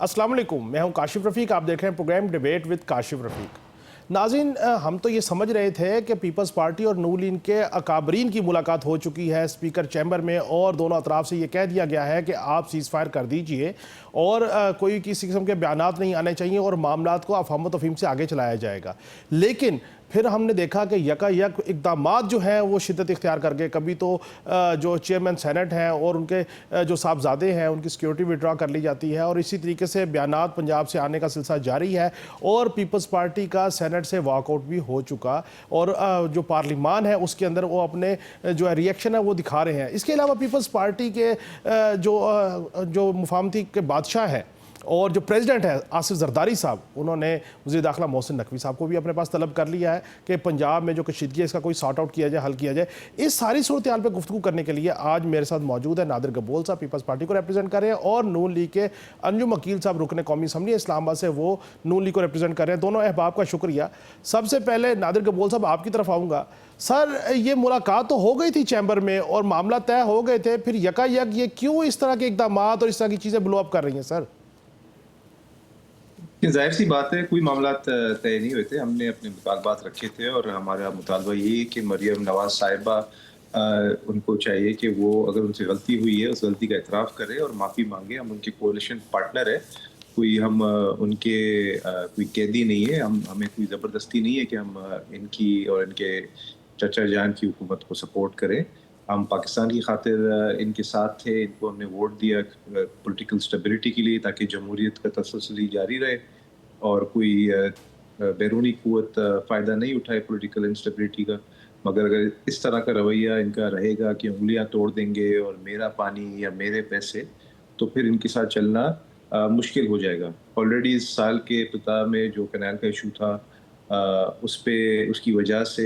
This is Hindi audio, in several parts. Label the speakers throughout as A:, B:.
A: अस्सलाम वालेकुम, मैं हूं काशिफ रफ़ीक। आप देख रहे हैं प्रोग्राम डिबेट विद काशिफ रफ़ीक। नाज़रीन, हम तो ये समझ रहे थे कि पीपल्स पार्टी और नून लीग के अकाबरीन की मुलाकात हो चुकी है स्पीकर चैम्बर में और दोनों अतराफ से ये कह दिया गया है कि आप सीज़ फायर कर दीजिए और कोई किसी किस्म के बयानात नहीं आने चाहिए और मामलात को अफ़हम व तफ़हीम से आगे चलाया जाएगा। लेकिन फिर हमने देखा कि यकायक इक़दामात जो हैं वो शिद्दत इख्तियार कर गए। कभी तो जो चेयरमैन सेनेट हैं और उनके जो साहबजादे हैं उनकी सिक्योरिटी विड्रॉ कर ली जाती है और इसी तरीके से बयानात पंजाब से आने का सिलसिला जारी है और पीपल्स पार्टी का सेनेट से वॉकआउट भी हो चुका और जो पार्लिमान है उसके अंदर वो अपने जो है रिएक्शन है वो दिखा रहे हैं। इसके अलावा पीपल्स पार्टी के जो मुफाहमती के बादशाह हैं और जो प्रेसिडेंट है आसिफ जरदारी साहब, उन्होंने वज़ीर दाखिला मोहसिन नकवी साहब को भी अपने पास तलब कर लिया है कि पंजाब में जो कशीदगी है इसका कोई सॉर्ट आउट किया जाए, हल किया जाए। इस सारी सूरत हाल पर गुफ्तगू करने के लिए आज मेरे साथ मौजूद है नादिर गबोल साहब, पीपल्स पार्टी को रिप्रेजेंट कर रहे हैं, और नून लीग के अंजुम वकील साहब, रुकन कौमी असम्बली इस्लामाबाद से, वो नून लीग को रिप्रेजेंट कर रहे हैं। दोनों अहबाब का शुक्रिया। सबसे पहले नादिर गबोल साहब आपकी तरफ आऊँगा। सर, ये मुलाकात तो हो गई थी चैम्बर में और मामला तय हो गए थे, फिर यकायक ये क्यों इस तरह के इकदाम और इस तरह की चीज़ें ब्लो अप कर रही हैं सर?
B: जाहिर सी बात है, कोई मामला तय नहीं हुए थे। हमने अपने मुतालबात रखे थे और हमारा मुतालबा यही है कि मरियम नवाज साहिबा उनको चाहिए कि वो अगर उनसे गलती हुई है उस गलती का एतराफ़ करें और माफ़ी मांगे। हम उनके कोalition पार्टनर है, कोई हम उनके कोई कैदी नहीं है। हमें कोई ज़बरदस्ती नहीं है कि हम इनकी और इनके चचा जान की हुकूमत को सपोर्ट करें। हम पाकिस्तान की खातिर इनके साथ थे, इनको हमने वोट दिया पॉलिटिकल स्टेबिलिटी के लिए ताकि जमहूरियत का तसलसल जारी रहे और कोई बैरूनी क़ुव्वत फ़ायदा नहीं उठाए पॉलिटिकल इंस्टेबिलिटी का। मगर अगर इस तरह का रवैया इनका रहेगा कि उंगलियां तोड़ देंगे और मेरा पानी या मेरे पैसे, तो फिर इनके साथ चलना मुश्किल हो जाएगा। ऑलरेडी इस साल के इब्तिदा में जो कैनाल का इशू था उस पे उसकी वजह से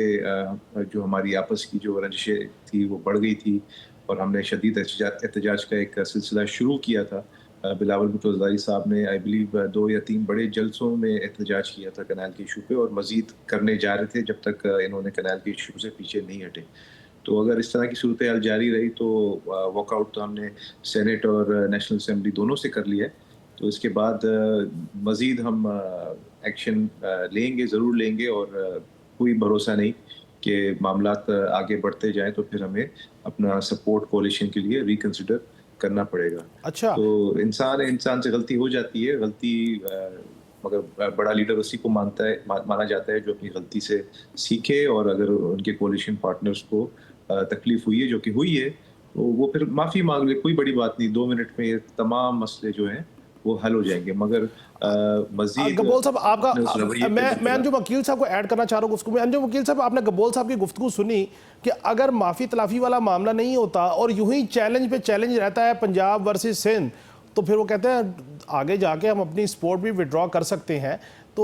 B: जो हमारी आपस की जो रंजिशें थी वो बढ़ गई थी और हमने शदीद एहतजाज का एक सिलसिला शुरू किया था। बिलावल भुट्टो ज़रदारी साहब ने आई बिलीव 2 या 3 बड़े जलसों में एहतजाज किया था कैनाल के इशू पे और मज़ीद करने जा रहे थे जब तक इन्होंने कैनाल के इशू से पीछे नहीं हटे। तो अगर इस तरह की सूरत हाल जारी रही तो वॉकआउट तो हमने सेनेट और नेशनल असम्बली दोनों से कर लिया है। तो इसके बाद मज़ीद हम एक्शन लेंगे, ज़रूर लेंगे और कोई भरोसा नहीं कि मामलात आगे बढ़ते जाएँ तो फिर हमें अपना सपोर्ट कोalition के लिए रिकंसिडर करना पड़ेगा।
A: अच्छा,
B: तो इंसान से गलती हो जाती है, गलती मगर बड़ा लीडर उसी को माना जाता है जो अपनी गलती से सीखे और अगर उनके कोalition पार्टनर्स को तकलीफ हुई है, जो कि हुई है, तो वो फिर माफ़ी मांग ले। कोई बड़ी बात नहीं, 2 मिनट में ये तमाम मसले जो हैं वो हल हो जाएंगे। मगर मज़ीद
A: गबोल साहब
B: अपने उस रवैये
A: आपका
B: पे
A: मैं अंजुम वकील साहब को ऐड करना चाह रहा हूँ उसको। मैं अंजुम वकील साहब, आपने गबोल साहब की गुफ्तगू सुनी कि अगर माफ़ी तलाफ़ी वाला मामला नहीं होता और यूं ही चैलेंज पे चैलेंज रहता है पंजाब वर्सेस सिंध, तो फिर वो कहते हैं आगे जाके हम अपनी सपोर्ट भी विड्रॉ कर सकते हैं। तो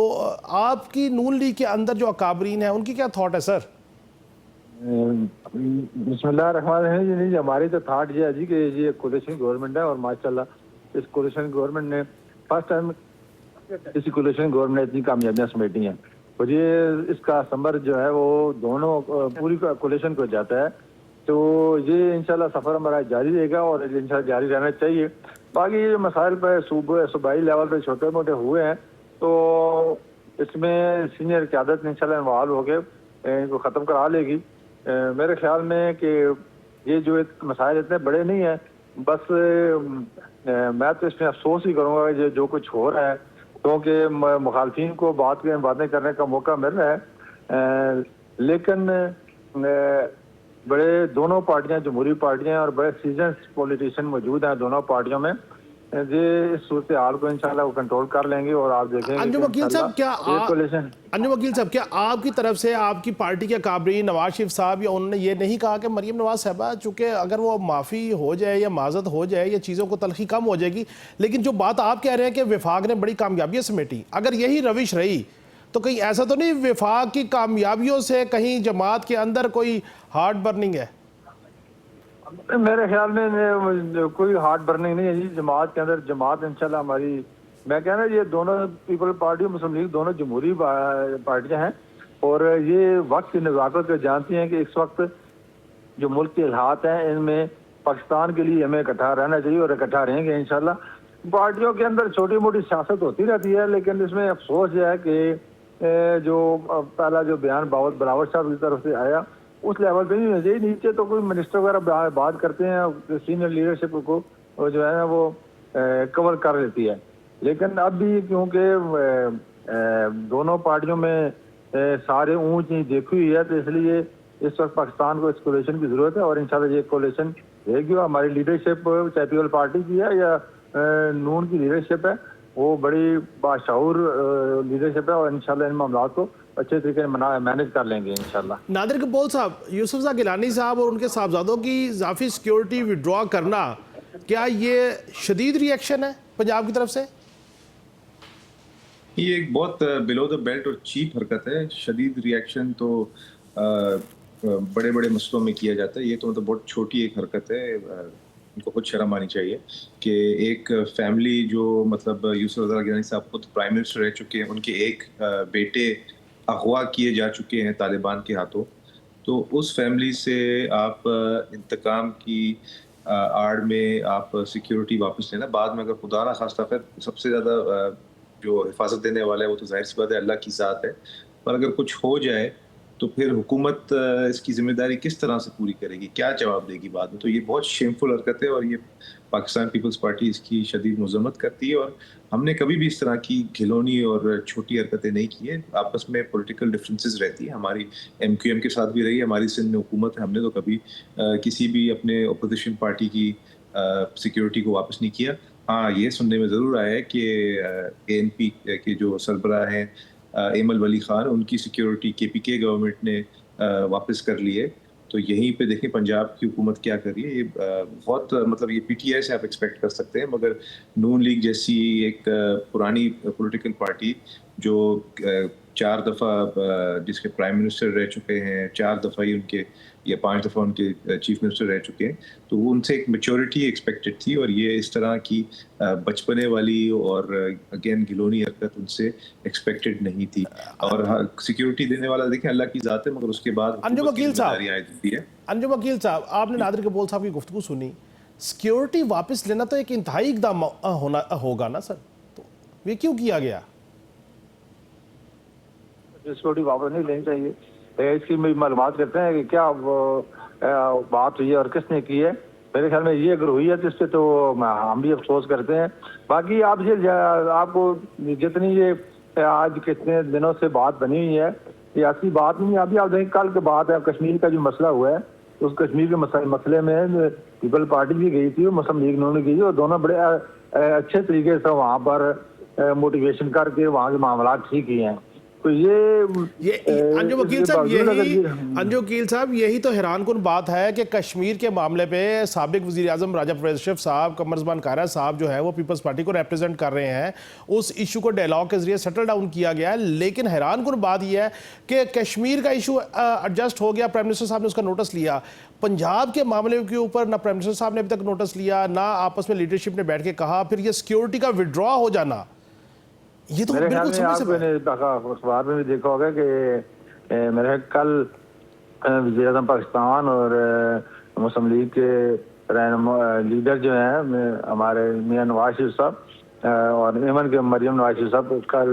A: आपकी नून लीग के अंदर जो अकाबरीन है उनकी क्या थॉट है सर?
C: बिस्मिल्लाहिर्रहमानिर्रहीम जी, हमारी तो थाट ये है जी कि ये कोलिशन गवर्नमेंट है और माशाल्लाह इस कोलिशन गवर्नमेंट ने फर्स्ट टाइम इस कोलिशन गवर्नमेंट ने इतनी कामयाबियां समेटी हैं और ये इसका संबर जो है वो दोनों पूरी कोलिशन को जाता है। तो ये इंशाल्लाह सफ़र हमारा जारी रहेगा और इंशाल्लाह जारी रहना चाहिए। बाकी ये मसाइल पर सूबाई लेवल पर छोटे मोटे हुए हैं तो इसमें सीनियर क़यादत इंशाल्लाह इन्वॉल्व हो गए इनको ख़त्म करा लेगी। मेरे ख्याल में कि ये जो मसाइल इतने बड़े नहीं हैं, बस मैं तो इसमें अफसोस ही करूँगा कि जो कुछ हो रहा है क्योंकि मुखालफिन को बातें करने का मौका मिल रहा है। लेकिन बड़े दोनों पार्टियां, जमहूरी पार्टियां और बड़े सीजन्स पॉलिटिशियन मौजूद हैं दोनों पार्टियों में, ये इस सूरत हाल को इंशाल्लाह वो कंट्रोल कर लेंगे और आप देखेंगे।
A: अंजुम वकील साहब, क्या आपकी तरफ से आपकी पार्टी के काबरीन नवाज शरीफ साहब या उन्होंने ये नहीं कहा कि मरियम नवाज साहबा चूँकि अगर वो माफ़ी हो जाए या माजत हो जाए या चीज़ों को तलखी कम हो जाएगी, लेकिन जो बात आप कह रहे हैं कि वफाक ने बड़ी कामयाबियाँ समेटी, अगर यही रविश रही तो कहीं ऐसा तो नहीं वफाक की कामयाबियों से कहीं जमात के अंदर कोई हार्ट बर्निंग है?
C: मेरे ख्याल में कोई हार्ट बर्निंग नहीं है जी जमात के अंदर। जमात इंशाल्लाह हमारी, मैं कह रहा ये दोनों पीपल पार्टी और मुस्लिम लीग दोनों जमहूरी पार्टियां हैं और ये वक्त की नज़ाकत को जानती हैं कि इस वक्त जो मुल्क के हालात हैं इनमें पाकिस्तान के लिए हमें इकट्ठा रहना चाहिए और इकट्ठा रहेंगे इंशाल्लाह। पार्टियों के अंदर छोटी मोटी सियासत होती रहती है, लेकिन इसमें अफसोस यह है कि जो पहला जो बयान बराबर साहब की तरफ से आया उस लेवल पे नहीं होना चाहिए। नीचे तो कोई मिनिस्टर वगैरह बात करते हैं, सीनियर लीडरशिप को जो है ना वो कवर कर लेती है। लेकिन अब भी क्योंकि दोनों पार्टियों में सारे ऊंच नीच देखी हुई है, तो इसलिए इस वक्त पाकिस्तान को इस कोलिशन की जरूरत है और इंशाल्लाह ये कोलिशन रहेगी। हमारी लीडरशिप चाहे पीपल पार्टी की है या नून की लीडरशिप है, वो बड़ी बाशऊर लीडरशिप है और इंशाल्लाह इन मामलों को अच्छे तरीके से मैनेज कर लेंगे इंशाल्लाह।
A: नादिर कपोल साहब, यूसुफ गिलानी साहब और उनके साहबजादों की इजाफी सिक्योरिटी विड्रॉ करना, क्या ये शदीद रिएक्शन है पंजाब की तरफ से?
B: ये एक बहुत बिलो द बेल्ट और चीप हरकत है। शदीद रिएक्शन तो बड़े बड़े मसलों में किया जाता है, ये तो मतलब बहुत छोटी एक हरकत है। इनको कुछ शर्म आनी चाहिए कि एक फैमिली जो मतलब यूसुफ गिलानी साहब खुद प्राइम मिनिस्टर रह चुके हैं, उनके एक बेटे अगवा किए जा चुके हैं तालिबान के हाथों, तो उस फैमिली से आप इंतकाम की आड़ में आप सिक्योरिटी वापस लेना, बाद में अगर खुदा ना खास्ता फिर सबसे ज़्यादा जो हिफाजत देने वाला है वो तो जाहिर सी बात है अल्लाह की ज़ात है, पर अगर कुछ हो जाए तो फिर हुकूमत इसकी जिम्मेदारी किस तरह से पूरी करेगी, क्या जवाब देगी बाद में? तो ये बहुत शेमफुल हरकत है और ये पाकिस्तान पीपल्स पार्टी इसकी शदीद मजम्मत करती है और हमने कभी भी इस तरह की घिनौनी और छोटी हरकतें नहीं की है। आपस में पॉलिटिकल डिफरेंसेस रहती है, हमारी MQM के साथ भी रही है, हमारी सिंध में हुकूमत है, हमने तो कभी किसी भी अपने अपोजिशन पार्टी की सिक्योरिटी को वापस नहीं किया। हाँ, ये सुनने में ज़रूर आया है कि ANP के जो सरबराह हैं एमल वली खान, उनकी सिक्योरिटी KPK गवर्नमेंट ने वापस कर ली है। तो यहीं पे देखें पंजाब की हुकूमत क्या कर रही है। ये बहुत मतलब ये PTI से आप एक्सपेक्ट कर सकते हैं, मगर नून लीग जैसी एक पुरानी पॉलिटिकल पार्टी जो 4 दफ़ा जिसके प्राइम मिनिस्टर रह चुके हैं, 4 दफ़ा ही उनके या 5 दफ़ा उनके चीफ मिनिस्टर रह चुके हैं, तो वो उनसे एक मैच्योरिटी एक्सपेक्टेड थी और ये इस तरह की बचपने वाली और अगेन गिलोनी हरकत उनसे एक्सपेक्टेड नहीं थी। और सिक्योरिटी देने वाला देखें अल्लाह की ज़ात है, मगर उसके बाद
A: अंजुम वकील साहब,
B: है।
A: अंजुम वकील साहब, आपने नादिर कपोल साहब की गुफ्तगू सुनी, सिक्योरिटी वापस लेना तो एक इंतहाई इकदाम होगा ना सर, तो ये क्यों किया गया?
C: सिक्योरिटी वापस नहीं लेनी चाहिए, इसकी मालूमात करते हैं कि क्या बात हुई है और किसने की है। मेरे ख्याल में ये अगर हुई है तो इस पर तो हम भी अफसोस करते हैं। बाकी आप ये आपको जितनी ये आज कितने दिनों से बात बनी हुई है, ये ऐसी बात नहीं है। अभी आप देखें कल की बात है, कश्मीर का जो मसला हुआ है, उस कश्मीर के मसले में पीपल पार्टी भी गई थी और मुस्लिम लीग उन्होंने गई और दोनों बड़े अच्छे तरीके से वहाँ पर मोटिवेशन करके वहाँ के मामला ठीक किए हैं। तो ये
A: अंजुम वकील साहब यही तो हैरानकुन बात है कि कश्मीर के मामले पे साबिक वज़ीर आज़म राजा परवेज़ अशरफ साहब, कमर ज़मान कारा साहब जो है वो पीपल्स पार्टी को रिप्रेजेंट कर रहे हैं, उस इशू को डायलॉग के जरिए सेटल डाउन किया गया है। लेकिन हैरानकुन बात यह है कि कश्मीर का इशू एडजस्ट हो गया, प्राइम मिनिस्टर साहब ने उसका नोटिस लिया, पंजाब के मामले के ऊपर ना प्राइम मिनिस्टर साहब ने अभी तक नोटिस लिया, ना आपस में लीडरशिप ने बैठ के कहा, फिर ये सिक्योरिटी का विड्रॉ हो जाना, ये तो
C: मेरे ख्याल में आपने अखबार में भी देखा होगा कि मेरे कल वज़ीर आज़म पाकिस्तान और मुस्लिम लीग के लीडर जो हैं हमारे मियां नवाज शरीफ साहब और एमन के मरियम नवाज शरीफ साहब कल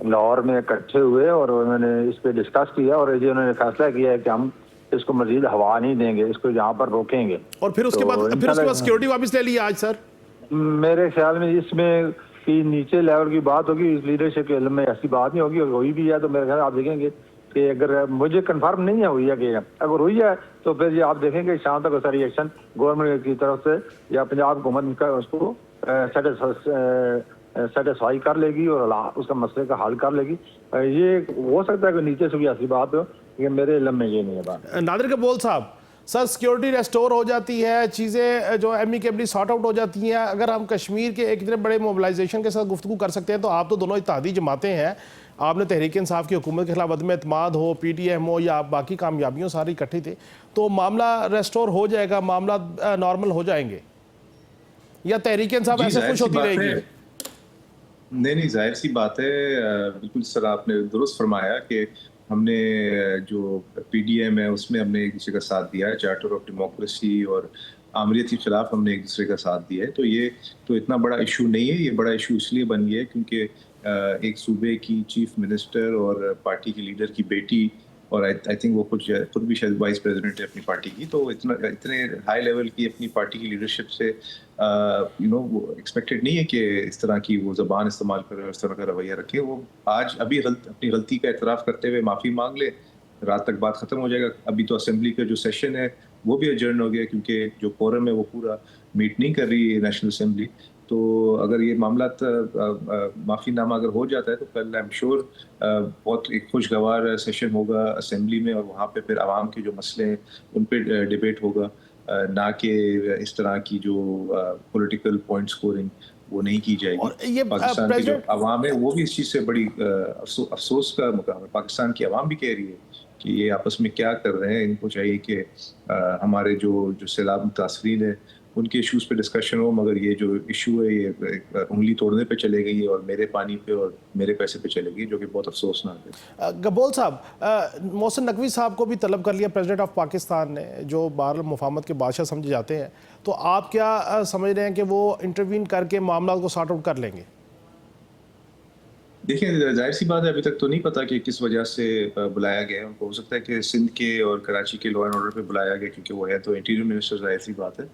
C: लाहौर में इकट्ठे हुए और उन्होंने इस पर डिस्कस किया और ये उन्होंने फैसला किया है कि हम इसको मजीद हवा नहीं देंगे, इसको यहाँ पर रोकेंगे।
A: और फिर उसके बाद सिक्योरिटी वापस ले ली आज सर।
C: मेरे ख्याल में इसमें कि नीचे लेवल की बात होगी, लीडरशिप के इल्म में ऐसी बात नहीं होगी। अगर हुई भी है तो मेरे ख्याल आप देखेंगे कि अगर मुझे कंफर्म नहीं है हुई है कि अगर हुई है तो फिर ये आप देखेंगे शाम तक उसका रिएक्शन गवर्नमेंट की तरफ से या पंजाब हुकूमत का उसको सेटिस्फाई कर लेगी और उसका मसले का हल कर लेगी। ये हो सकता है कि नीचे से भी ऐसी बात हो, लेकिन मेरे इल्म में ये नहीं है बात।
A: नादिर कपोल साहब, सर सिक्योरिटी रेस्टोर हो जाती है, चीज़ें जो एमिकेबली सॉर्ट आउट हो जाती हैं, अगर हम कश्मीर के एक इतने बड़े मोबिलाइजेशन के साथ गुफ्तगू कर सकते हैं, तो आप तो दोनों इत्तेहादी जमातें हैं, आपने तहरीक इंसाफ की हुकूमत के खिलाफ अदम एतमाद हो, PTM हो या बाकी कामयाबियों सारी इकट्ठी थे, तो मामला रेस्टोर हो जाएगा, मामला नॉर्मल हो जाएंगे, या तहरीक इंसाफ ऐसे खुश होती रहेगी?
B: नहीं, जाहिर सी बात है, बिल्कुल सर आपने दुरुस्त फरमाया कि हमने जो PDM है उसमें हमने एक दूसरे का साथ दिया है, चार्टर ऑफ डेमोक्रेसी और आमरीत के खिलाफ हमने एक दूसरे का साथ दिया है। तो ये तो इतना बड़ा इशू नहीं है। ये बड़ा इशू इसलिए बन गया है क्योंकि एक सूबे की चीफ मिनिस्टर और पार्टी के लीडर की बेटी, और आई थिंक वो खुद भी शायद वाइस प्रेसिडेंट है अपनी पार्टी की, तो इतने हाई लेवल की अपनी पार्टी की लीडरशिप से वो एक्सपेक्टेड नहीं है कि इस तरह की वो जबान इस्तेमाल करे और इस तरह का रवैया रखे। वो आज अभी अपनी गलती का एतराफ़ करते हुए माफ़ी मांग ले, रात तक बात खत्म हो जाएगा। अभी तो असेंबली का जो सेशन है वो भी अजर्न हो गया क्योंकि जो कोरम है वो पूरा मीट नहीं कर रही है नेशनल असेंबली। तो अगर ये मामला माफ़ीनामा अगर हो जाता है तो कल आई एम श्योर बहुत एक खुशगवार सेशन होगा असेंबली में, और वहाँ पे फिर आवाम के जो मसले हैं उन पर डिबेट होगा, ना कि इस तरह की जो पॉलिटिकल पॉइंट स्कोरिंग वो नहीं की जाएगी।
A: और ये
B: पाकिस्तान की जो आवाम है वो भी इस चीज़ से बड़ी अफसोस का मुकाम है। पाकिस्तान की आवाम भी कह रही है कि ये आपस में क्या कर रहे हैं। इनको चाहिए कि हमारे जो सैलाब मुतासरीन है उनके इश्यूज़ पे डिस्कशन हो, मगर ये जो इशू है ये उंगली तोड़ने पे चले गई और मेरे पानी पे और मेरे पैसे पे चले गई, जो कि बहुत अफसोसनाक है।
A: गबोल साहब, मोहसिन नकवी साहब को भी तलब कर लिया प्रेसिडेंट ऑफ पाकिस्तान ने, जो बाहर मुफाहमत के बादशाह समझे जाते हैं, तो आप क्या समझ रहे हैं कि वो इंटरवीन करके मामला को सॉर्ट आउट कर लेंगे?
B: देखिए, जाहिर सी बात है, अभी तक तो नहीं पता कि किस वजह से बुलाया गया है उनको। हो सकता है कि सिंध के और कराची के लॉ एंड ऑर्डर पे बुलाया गया क्योंकि वो है तो इंटीरियर मिनिस्टर, जाहिर सी बात है।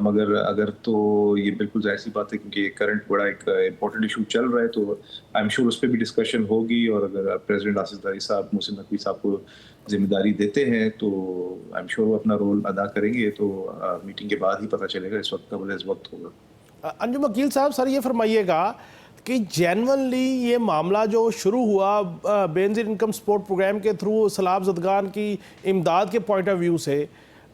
B: मगर अगर तो ये बिल्कुल जाहिर सी बात है क्योंकि करंट बड़ा एक इंपॉर्टेंट इशू चल रहा है, तो आई एम श्योर उस पर भी डिस्कशन होगी। और अगर प्रेसिडेंट आसिफ जरदारी साहब मोहसिन नकवी साहब को जिम्मेदारी देते हैं तो आई एम श्योर वो अपना रोल अदा करेंगे। तो मीटिंग के बाद ही पता चलेगा, इस वक्त का इस वक्त होगा।
A: अंजुम वकील साहब, सर ये फरमाइएगा कि जेनवनली ये मामला जो शुरू हुआ बेनज़ीर इनकम सपोर्ट प्रोग्राम के थ्रू सैलाब ज़दगान की इमदाद के पॉइंट ऑफ व्यू से,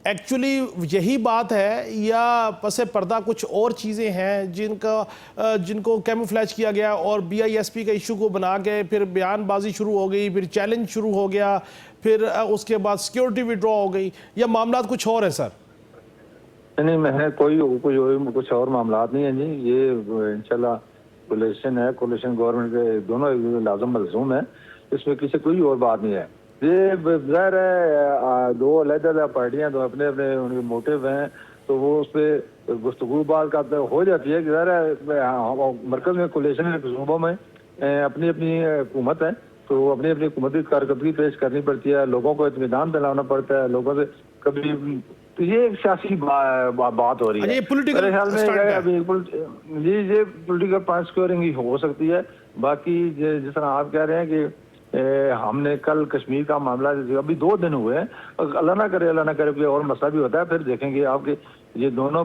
A: एक्चुअली यही बात है या पसे पर्दा कुछ और चीज़ें हैं जिनको कैमोफ्लेज किया गया और BISP का इशू को बना के फिर बयानबाजी शुरू हो गई, फिर चैलेंज शुरू हो गया, फिर उसके बाद सिक्योरिटी विड्रॉ हो गई, या मामला कुछ और है सर?
C: नहीं, मैं कुछ और मामला नहीं है जी। ये इंशाल्लाह कोलिशन है, कोलिशन गवर्नमेंट के दोनों लाजम मलजूम है, इसमें किसी कोई और बात नहीं है। ये ज़ाहिर है दो अलग-अलग पार्टियां, तो अपने अपने उनके मोटिव हैं, तो वो उस पर गुफ्तगू बात का हो जाती है कि ज़ाहिर है मरकज़ में कोलिशन के सूबों में अपनी अपनी हुकूमत है, तो अपनी अपनी हुकूमत की कारकर्दगी पेश करनी पड़ती है, लोगों को इत्मीनान दिलाना पड़ता है, लोगों से कभी तो ये एक सियासी बात हो रही है।
A: ये पॉलिटिकल
C: मेरे ख्याल में ये पॉलिटिकल पॉइंट स्कोरिंग ही हो सकती है। बाकी जिस तरह आप कह रहे हैं कि हमने कल कश्मीर का मामला, अभी 2 दिन हुए हैं, अल्लाह ना करे कोई और मसला भी होता है, फिर देखेंगे आपके ये दोनों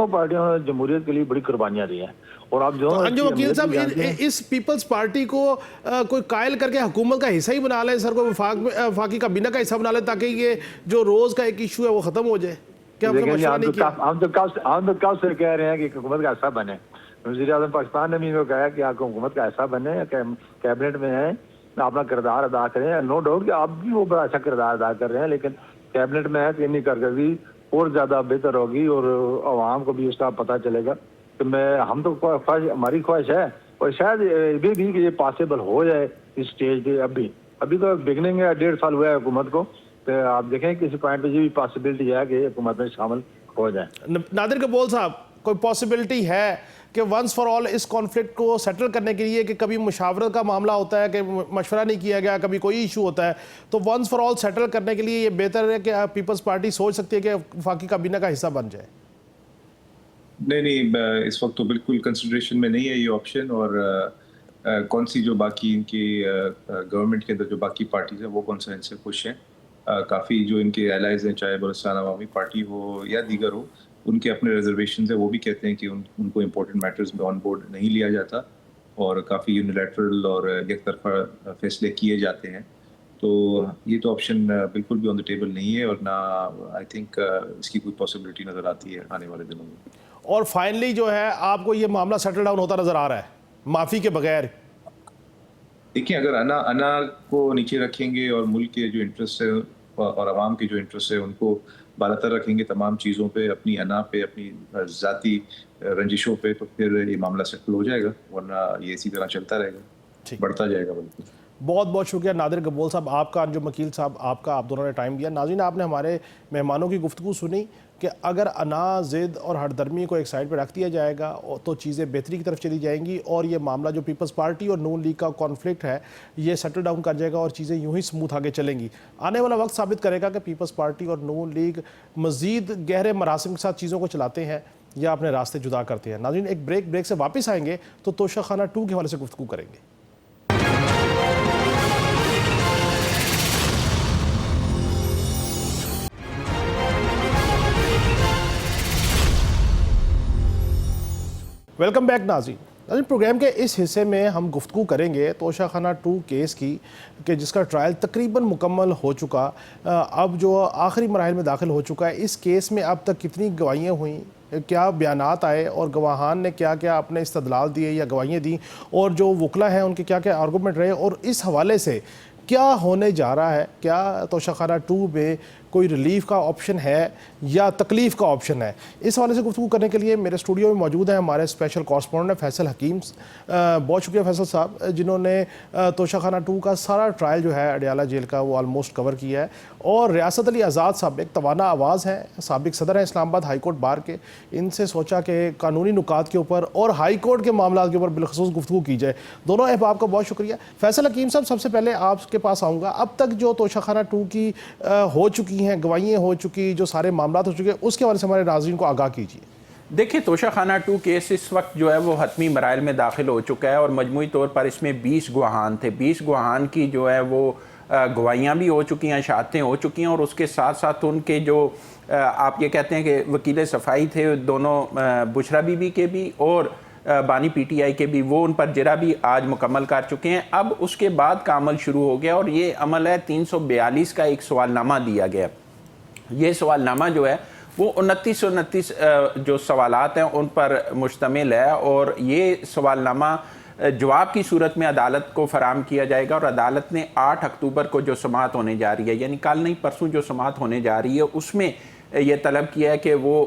C: पार्टियों ने जमहूरियत के लिए बड़ी कुर्बानियां दी हैं। और आप जो
A: अंजुम वकील साहब, इस पीपल्स पार्टी को कोई कायल करके हुकूमत का हिस्सा ही बना ले सर, को वफाकी काबीना का हिस्सा बना ले, ताकि ये जो रोज का एक इशू है वो खत्म हो जाए। क्या
C: हम तो कब से कह रहे हैं कि हुकूमत का हिस्सा बने। वज़ीर आज़म पाकिस्तान ने भी इनको कहा कि आप हुकूमत का हिस्सा बने, कैबिनेट में है, अपना किरदार अदा करें। नो डाउट कि आप भी वो बड़ा अच्छा किरदार अदा कर रहे हैं, लेकिन कैबिनेट में है तो इन्हीं कारकर्दगी और ज़्यादा बेहतर होगी और आवाम को भी उसका पता चलेगा। तो हम तो हमारी ख्वाहिश है और शायद ये भी कि ये पॉसिबल हो जाए इस स्टेज पे। अभी तो बिगनिंग है, 1.5 साल हुआ है हुकूमत को, तो आप देखें किसी पॉइंट पे ये भी पॉसिबिलिटी है कि हुकूमत में शामिल हो जाए।
A: नादिर कबूल साहब, कोई पॉसिबिलिटी है कि वंस फॉर ऑल इस कॉन्फ्लिक्ट को सेटल करने के लिए, कि कभी मुशावरत का मामला होता है कि मशवरा नहीं किया गया, कभी कोई इशू होता है, तो वंस फॉर ऑल सेटल करने के लिए ये बेहतर है कि पीपल्स पार्टी सोच सकती है कि वफाकी काबीना का हिस्सा बन जाए?
B: नहीं, इस वक्त तो बिल्कुल कंसिडरेशन में नहीं है ये ऑप्शन। और कौन सी जो बाकी इनकी गवर्नमेंट के अंदर जो बाकी पार्टीज हैं वो कौन सा इनसे खुश हैं। काफ़ी जो इनके एलाइज हैं, चाहे बलूचिस्तान अवामी पार्टी हो या दीगर हो, उनके अपने रिजर्वेशन है। वो भी कहते हैं कि उनको इम्पोर्टेंट मैटर्स में ऑन बोर्ड नहीं लिया जाता और काफ़ी यूनिलैटरल और एक तरफा फैसले किए जाते हैं। तो ये तो ऑप्शन बिल्कुल भी ऑन द टेबल नहीं है और ना आई थिंक इसकी कोई पॉसिबिलिटी नज़र आती है आने वाले दिनों में।
A: और फाइनली जो है आपको ये मामला सेटल डाउन होता नजर आ रहा है माफ़ी के बगैर?
B: देखिए, अगर अना को नीचे रखेंगे और मुल्क के जो इंटरेस्ट है और आवाम के जो इंटरेस्ट है उनको बालातर रखेंगे तमाम चीज़ों पे, अपनी अना पे, अपनी ज़ाती रंजिशों पे, तो फिर ये मामला सेटल हो जाएगा, वरना ये इसी तरह चलता रहेगा, बढ़ता जाएगा बल्कि।
A: बहुत बहुत शुक्रिया नादिर गब्बोल साहब आपका, अंजुम वकील साहब आपका, आप दोनों ने टाइम दिया। नाज़रीन, आपने हमारे मेहमानों की गुफ्तगू सुनी कि अगर अना, ज़िद और हरदर्मी को एक साइड पर रख दिया जाएगा तो चीज़ें बेहतरी की तरफ चली जाएंगी और ये मामला जो पीपल्स पार्टी और नून लीग का कॉन्फ्लिक्ट है ये सेटल डाउन कर जाएगा और चीज़ें यूँ ही स्मूथ आगे चलेंगी। आने वाला वक्त साबित करेगा कि पीपल्स पार्टी और नून लीग मज़ीद गहरे मरासिम के साथ चीज़ों को चलाते हैं या अपने रास्ते जुदा करते हैं। नाज़रीन, एक ब्रेक से वापस आएंगे तो तोशाखाना 2 के हवाले से गुफ्तगू करेंगे। वेलकम बैक नाज़रीन। प्रोग्राम के इस हिस्से में हम गुफ्तगू करेंगे तोशाखाना 2 केस की कि जिसका ट्रायल तकरीबन मुकम्मल हो चुका, अब जो आखिरी मराहिल में दाखिल हो चुका है। इस केस में अब तक कितनी गवाहियाँ हुई, क्या बयानात आए और गवाहान ने क्या क्या अपने इस्तदलाल दिए या गवाहियाँ दी और जो वकला हैं उनके क्या क्या आर्गूमेंट रहे और इस हवाले से क्या होने जा रहा है। क्या तोशाखाना 2 में कोई रिलीफ का ऑप्शन है या तकलीफ़ का ऑप्शन है। इस हवाले से गुफ्तगू करने के लिए मेरे स्टूडियो में मौजूद हैं हमारे स्पेशल कॉरस्पॉन्डेंट फैसल हकीम। बहुत शुक्रिया फैसल साहब, जिन्होंने तोशाखाना 2 का सारा ट्रायल जो है अडियाला जेल का वो ऑलमोस्ट कवर किया है। और रियासत अली आज़ाद साहब एक तवाना आवाज़ हैं, साबिक सदर हैं इस्लामाबाद हाई कोर्ट बार के। इनसे सोचा कि कानूनी नुकात के ऊपर और हाई कोर्ट के मामला के ऊपर बिलखसूस गुफ्तगू की जाए। दोनों अहबाब का बहुत शुक्रिया। फैसल हकीम साहब, सबसे पहले आपके पास आऊँगा। अब तक जो तोशाखाना 2 की हो चुकी हैं, गवाहियाँ हो चुकी, जो सारे मामला हो चुके, उसके बारे से हमारे नाज़रीन को आगाह कीजिए।
D: देखिए, तोशाखाना 2 केस इस वक्त जो है वो हतमी मराइल में दाखिल हो चुका है और मजमूई तौर पर इसमें 20 गवाहान थे। 20 गवाहान की जो है वो गवाहियाँ भी हो चुकी हैं, शहादतें हो चुकी हैं और उसके साथ साथ उनके जो आप ये कहते हैं कि वकील सफाई थे दोनों, बुशरा बीबी के भी और बानी पीटीआई के भी, वो उन पर जरा भी आज मुकम्मल कर चुके हैं। अब उसके बाद का अमल शुरू हो गया और ये अमल है 342 का एक सवालनामा दिया गया। ये सवालनामा जो है वो 29 जो सवालात हैं उन पर मुश्तमिल है और ये सवालनामा जवाब की सूरत में अदालत को फराम किया जाएगा और अदालत ने 8 अक्टूबर को जो समाअत होने जा रही है, यानी कल नहीं परसों जो समाअत होने जा रही है, उसमें ये तलब किया है कि वो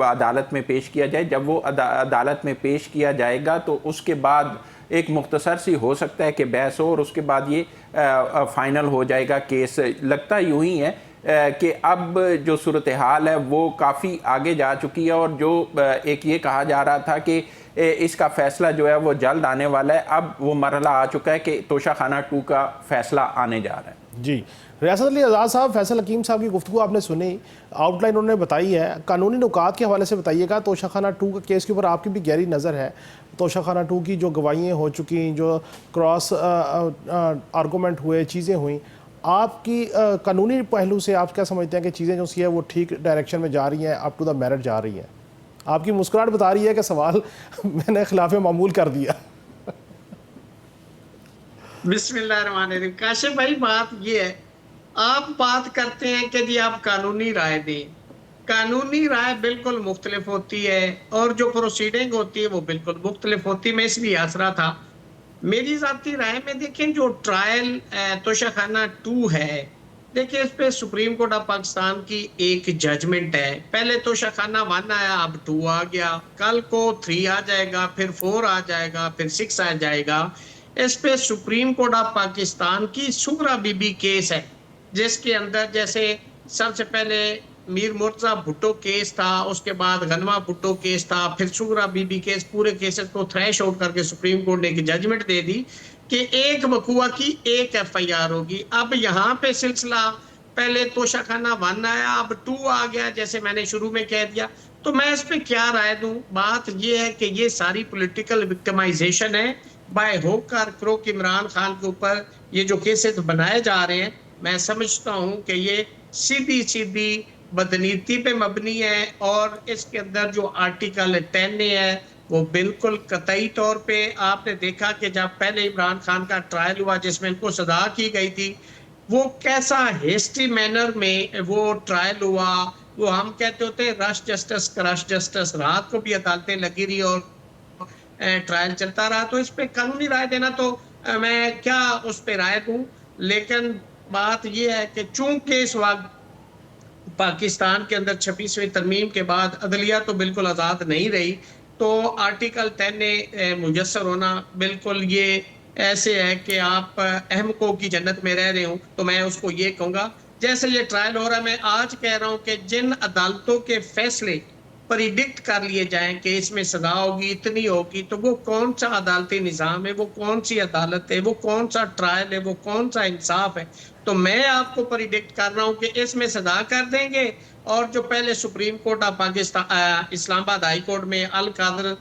D: अदालत में पेश किया जाए। जब वो अदालत में पेश किया जाएगा तो उसके बाद एक मुख्तसर सी हो सकता है कि बहस हो और उसके बाद ये फाइनल हो जाएगा केस। लगता यूँ ही है कि अब जो सूरत हाल है वो काफ़ी आगे जा चुकी है और जो एक ये कहा जा रहा था कि इसका फ़ैसला जो है वो जल्द आने वाला है, अब वो मरहला आ चुका है कि तोशाखाना 2 का फ़ैसला आने जा रहा है।
A: जी, रियासत अली आज़ाद साहब, फैसल हकीम साहब की गुफ्तगू आपने सुनी, आउटलाइन उन्होंने बताई है। कानूनी नुकात के हवाले से बताइएगा, तोशाखाना 2 का केस के ऊपर आपकी भी गहरी नज़र है। तोशाखाना 2 की जो गवाहियाँ हो चुकी, जो क्रॉस आर्गूमेंट हुए, चीज़ें हुई, आपकी कानूनी पहलू से आप क्या समझते हैं कि चीज़ें जो सी है वो ठीक डायरेक्शन में जा रही हैं, अप टू द मेरिट जा रही हैं? आपकी मुस्कुराहट बता रही है कि सवाल मैंने खिलाफ मामूल कर दिया।
E: बिस्मिल्लाहिर्रहमानिर्रहीम। काशिफ भाई, बात ये है, आप बात करते हैं कि जी आप कानूनी राय दें। कानूनी राय बिल्कुल मुख्तलिफ होती है और जो प्रोसीडिंग होती है वो बिल्कुल मुख्तलिफ होती है। मैं इसलिए आसरा था। मेरी ज़ाती राय में देखें, जो ट्रायल तोशाखाना 2 है, देखिए इस पे सुप्रीम कोर्ट ऑफ पाकिस्तान की एक जजमेंट है। पहले तोशाखाना 1 आया, अब 2 आ गया, कल को 3 आ जाएगा, फिर 4 आ जाएगा, फिर 6 आ जाएगा। इस पे सुप्रीम कोर्ट ऑफ पाकिस्तान की सुगरा बीबी केस है, जिसके अंदर जैसे सबसे पहले मीर मुर्तजा भुट्टो केस था, उसके बाद गनमा भुट्टो केस था, फिर सुगरा बीबी केस, पूरे केसेस को थ्रैश आउट करके सुप्रीम कोर्ट ने एक जजमेंट दे दी कि एक वकुआ की एक एफआईआर होगी। अब यहाँ पे सिलसिला पहले तोशाखाना 1 आया, अब 2 आ गया, जैसे मैंने शुरू में कह दिया। तो मैं इस पे क्या राय दूं? बात ये है कि ये सारी पॉलिटिकल विक्टिमाइजेशन है बाय होकर क्रोक इमरान खान के ऊपर ये जो केसेस बनाए जा रहे हैं। मैं समझता हूं कि ये सीधी सीधी बदनीति पे मबनी है और इसके अंदर जो आर्टिकल 10 है वो बिल्कुल कतई तौर पे आपने देखा कि जब पहले इमरान खान का ट्रायल हुआ जिसमें इनको सजा की गई थी, वो कैसा हेस्टी मैनर में वो ट्रायल हुआ। वो हम कहते होते हैं रश जस्टिस क्रश जस्टिस, रात को भी अदालतें लगी रही और ट्रायल चलता रहा। तो इस पे कानूनी राय देना तो मैं क्या उस पे राय दूं, लेकिन बात यह है कि चूंकि इस वक्त पाकिस्तान के अंदर 26वीं तरमीम के बाद अदलिया तो बिल्कुल आज़ाद नहीं रही, तो आर्टिकल 10 ने मुयस्सर होना बिल्कुल ये ऐसे है कि आप अहमकों की जन्नत में रह रहे हो, तो मैं उसको ये कहूँगा जैसे ये ट्रायल हो रहा है, मैं आज कह रहा हूँ कि जिन अदालतों के फैसले प्रिडिक्ट कर लिए जाएं कि इसमें सजा होगी, इतनी होगी, तो वो कौन सा अदालती निज़ाम है, वो कौन सी अदालत है, वो कौन सा ट्रायल है, वो कौन सा इंसाफ है। तो मैं आपको प्रिडिक्ट कर रहा हूँ कि इसमें सजा कर देंगे, और जो पहले supreme court of Pakistan Islamabad high court में अल कादर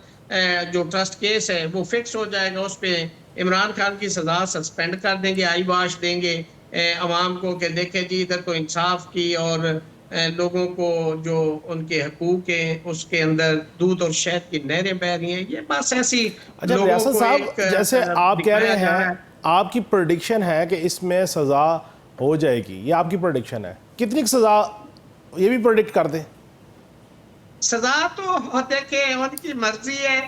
E: जो ट्रस्ट केस है वो फिक्स हो जाएगा, उस पर इमरान खान की सजा सस्पेंड कर देंगे, आई वाश देंगे अवाम को कि देखें जी इधर तो इंसाफ की और लोगों को जो उनके हकूक हैं उसके अंदर दूध और शहद की नहरें बह रही हैं। ये बस ऐसी
A: अच्छा
E: लोगों
A: रियासत
E: को
A: साहब,
E: एक
A: जैसे आप कह रहे
E: दिखाया जा रहा
A: हैं
E: है।
A: आपकी प्रेडिक्शन है कि इसमें सज़ा हो जाएगी, ये आपकी प्रेडिक्शन है, कितनी सज़ा ये भी प्रेडिक्ट कर दें?
E: सजा तो देखे उनकी मर्जी है,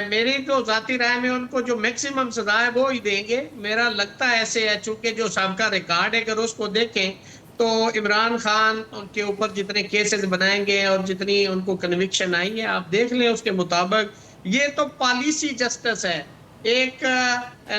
E: मेरी तो जाती राय में उनको जो मैक्सिमम सजा है वो ही देंगे। मेरा लगता है ऐसे है, चूंकि जो सबका रिकॉर्ड है अगर उसको देखें तो इमरान खान उनके ऊपर जितने केसेस बनाएंगे और जितनी उनको कन्विक्शन आई है आप देख लें, उसके मुताबिक ये तो पॉलिसी जस्टिस है। एक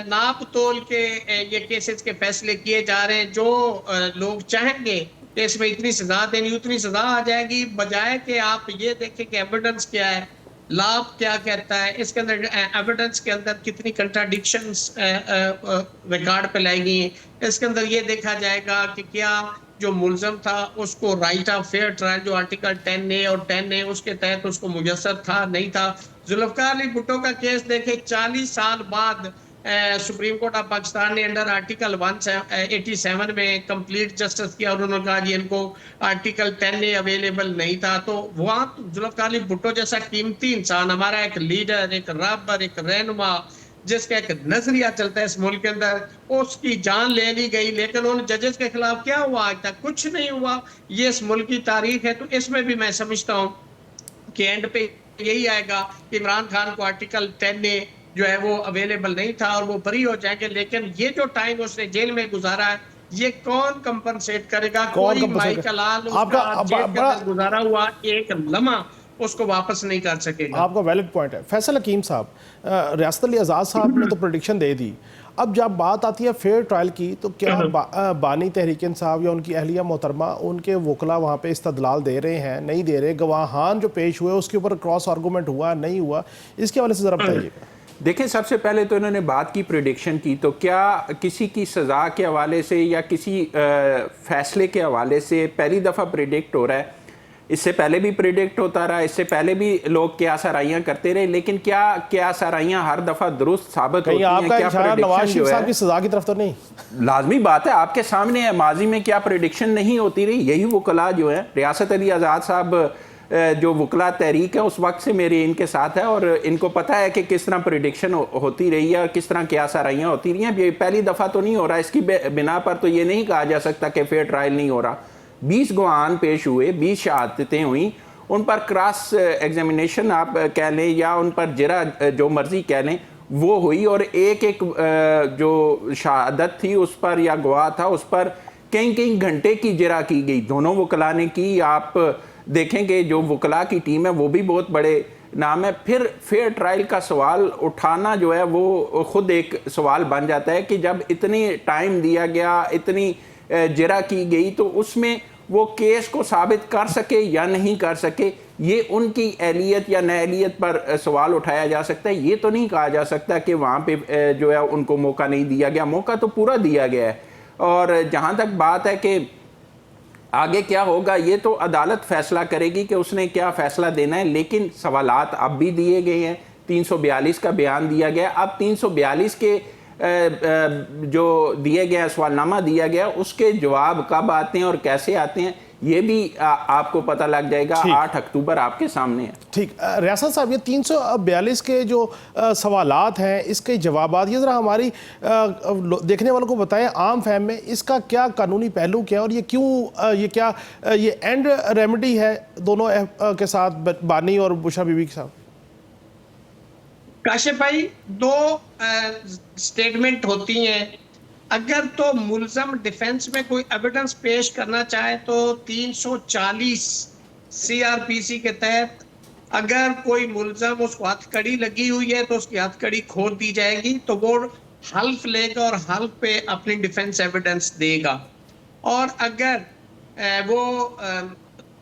E: नाप तोल के ये केसेस के फैसले किए जा रहे हैं, जो लोग चाहेंगे कि इसमें इतनी सजा देनी उतनी सजा आ जाएगी, बजाय कि आप ये देखें कि एविडेंस क्या है, लाभ क्या कहता है, इसके अंदर एविडेंस के अंदर कितनी कंट्राडिक्शंस रिकॉर्ड पे लाई गई हैं। इसके अंदर ये देखा जाएगा कि क्या जो मुलजम था उसको राइट ऑफ फेयर ट्रायल जो आर्टिकल 10A और 10A उसके तहत उसको मुयस्सर था, नहीं था। जुल्फकार अली भुट्टो का केस देखे 40 साल बाद सुप्रीम कोर्ट ऑफ पाकिस्तान ने अंडर आर्टिकल 187 में कंप्लीट जस्टिस किया और उन्होंने कहा जी इनको आर्टिकल 10A अवेलेबल नहीं था। तो वहाँ जुल्फकार अली भुट्टो जैसा कीमती इंसान, हमारा एक लीडर, एक राहबर, एक रहनुमा, जिसका एक नजरिया चलता है इस मुल्क के अंदर, उसकी जान ले ली गई, लेकिन उन जजेस के खिलाफ क्या हुआ? आज तक कुछ नहीं हुआ। ये इस मुल्क की तारीख है। तो इसमें भी मैं समझता हूँ कि एंड पे यही आएगा कि इमरान खान को आर्टिकल 10A जो है वो अवेलेबल नहीं था और वो बरी हो जाएंगे। लेकिन ये जो टाइम उसने जेल में गुजारा है ये कौन कंपनसेट करेगा? कोई माइकल आल उसका जेल के अंदर गुजारा हुआ एक लम्हा उसको वापस नहीं कर सकेगा।
A: आपका वैलिड पॉइंट है। फैसल हकीम साहब, रियासत अली आज़ाद साहब ने तो प्रेडिक्शन दे दी, अब जब बात आती है फेयर ट्रायल की तो क्या बानी तहरीक इंसाफ या उनकी अहलिया मोहतरमा उनके वकला वहाँ पे इस्तदलाल दे रहे हैं, नहीं दे रहे? गवाहान जो पेश हुए उसके ऊपर क्रॉस आर्गूमेंट हुआ, नहीं हुआ? इसके हवाले से ज़रा बताइएगा।
D: देखें, सबसे पहले तो इन्होंने बात की प्रेडिक्शन की, तो क्या किसी की सज़ा के हवाले से या किसी फैसले के हवाले से पहली दफ़ा प्रेडिक्ट हो रहा है? इससे पहले भी प्रेडिक्ट होता रहा, इससे पहले भी लोग क्या सराइयाँ करते रहे, लेकिन क्या सराइयाँ हर दफ़ा दुरुस्त साबित होती हैं? क्या
A: नवाज शरीफ साहब की सज़ा की तरफ तो नहीं?
D: लाजमी बात है, आपके सामने है, माजी में क्या प्रेडिक्शन नहीं होती रही? यही वकला जो है, रियासत अली आज़ाद साहब जो वकला तहरीक है उस वक्त से मेरे इनके साथ है और इनको पता है कि किस तरह प्रेडिक्शन होती रही है और किस तरह क्या सराइयाँ होती रही हैं। ये पहली दफ़ा तो नहीं हो रहा, इसकी बिना पर तो ये नहीं कहा जा सकता कि फेयर ट्रायल नहीं हो रहा। 20 गवाहान पेश हुए, 20 शहादतें हुई, उन पर क्रॉस एग्जामिनेशन आप कह लें या उन पर जरा जो मर्जी कह लें वो हुई, और एक एक जो शहादत थी उस पर या गवाह था उस पर कई घंटे की जरा की गई, दोनों वकला ने की। आप देखेंगे जो वकला की टीम है वो भी बहुत बड़े नाम है। फिर फेयर ट्रायल का सवाल उठाना जो है वो खुद एक सवाल बन जाता है कि जब इतनी टाइम दिया गया, इतनी जरा की गई, तो उसमें वो केस को साबित कर सके या नहीं कर सके, ये उनकी अहलियत या नाअहलियत पर सवाल उठाया जा सकता है। ये तो नहीं कहा जा सकता कि वहाँ पे जो है उनको मौका नहीं दिया गया, मौका तो पूरा दिया गया है। और जहाँ तक बात है कि आगे क्या होगा, ये तो अदालत फैसला करेगी कि उसने क्या फैसला देना है, लेकिन सवालात अब भी दिए गए हैं। 342 का बयान दिया गया, अब 342 के जो दिए गया सवालनामा दिया गया उसके जवाब कब आते हैं और कैसे आते हैं ये भी आपको पता लग जाएगा। 8 अक्टूबर आपके सामने है।
A: ठीक, रियासत साहब, ये 342 के जो सवालात हैं इसके जवाबात ये ज़रा हमारी देखने वालों को बताएं, आम फहम में इसका क्या कानूनी पहलू क्या है और ये क्यों ये एंड रेमेडी है दोनों के साथ, बानी और बुशरा बीबी के साथ?
E: काशिफ भाई, दो स्टेटमेंट होती हैं। अगर तो मुलजम डिफेंस में कोई एविडेंस पेश करना चाहे तो 340 CRPC के तहत अगर कोई मुलजम उसको हथकड़ी लगी हुई है तो उसकी हथकड़ी खोल दी जाएगी, तो वो हल्फ लेगा और हल्फ पे अपनी डिफेंस एविडेंस देगा। और अगर वो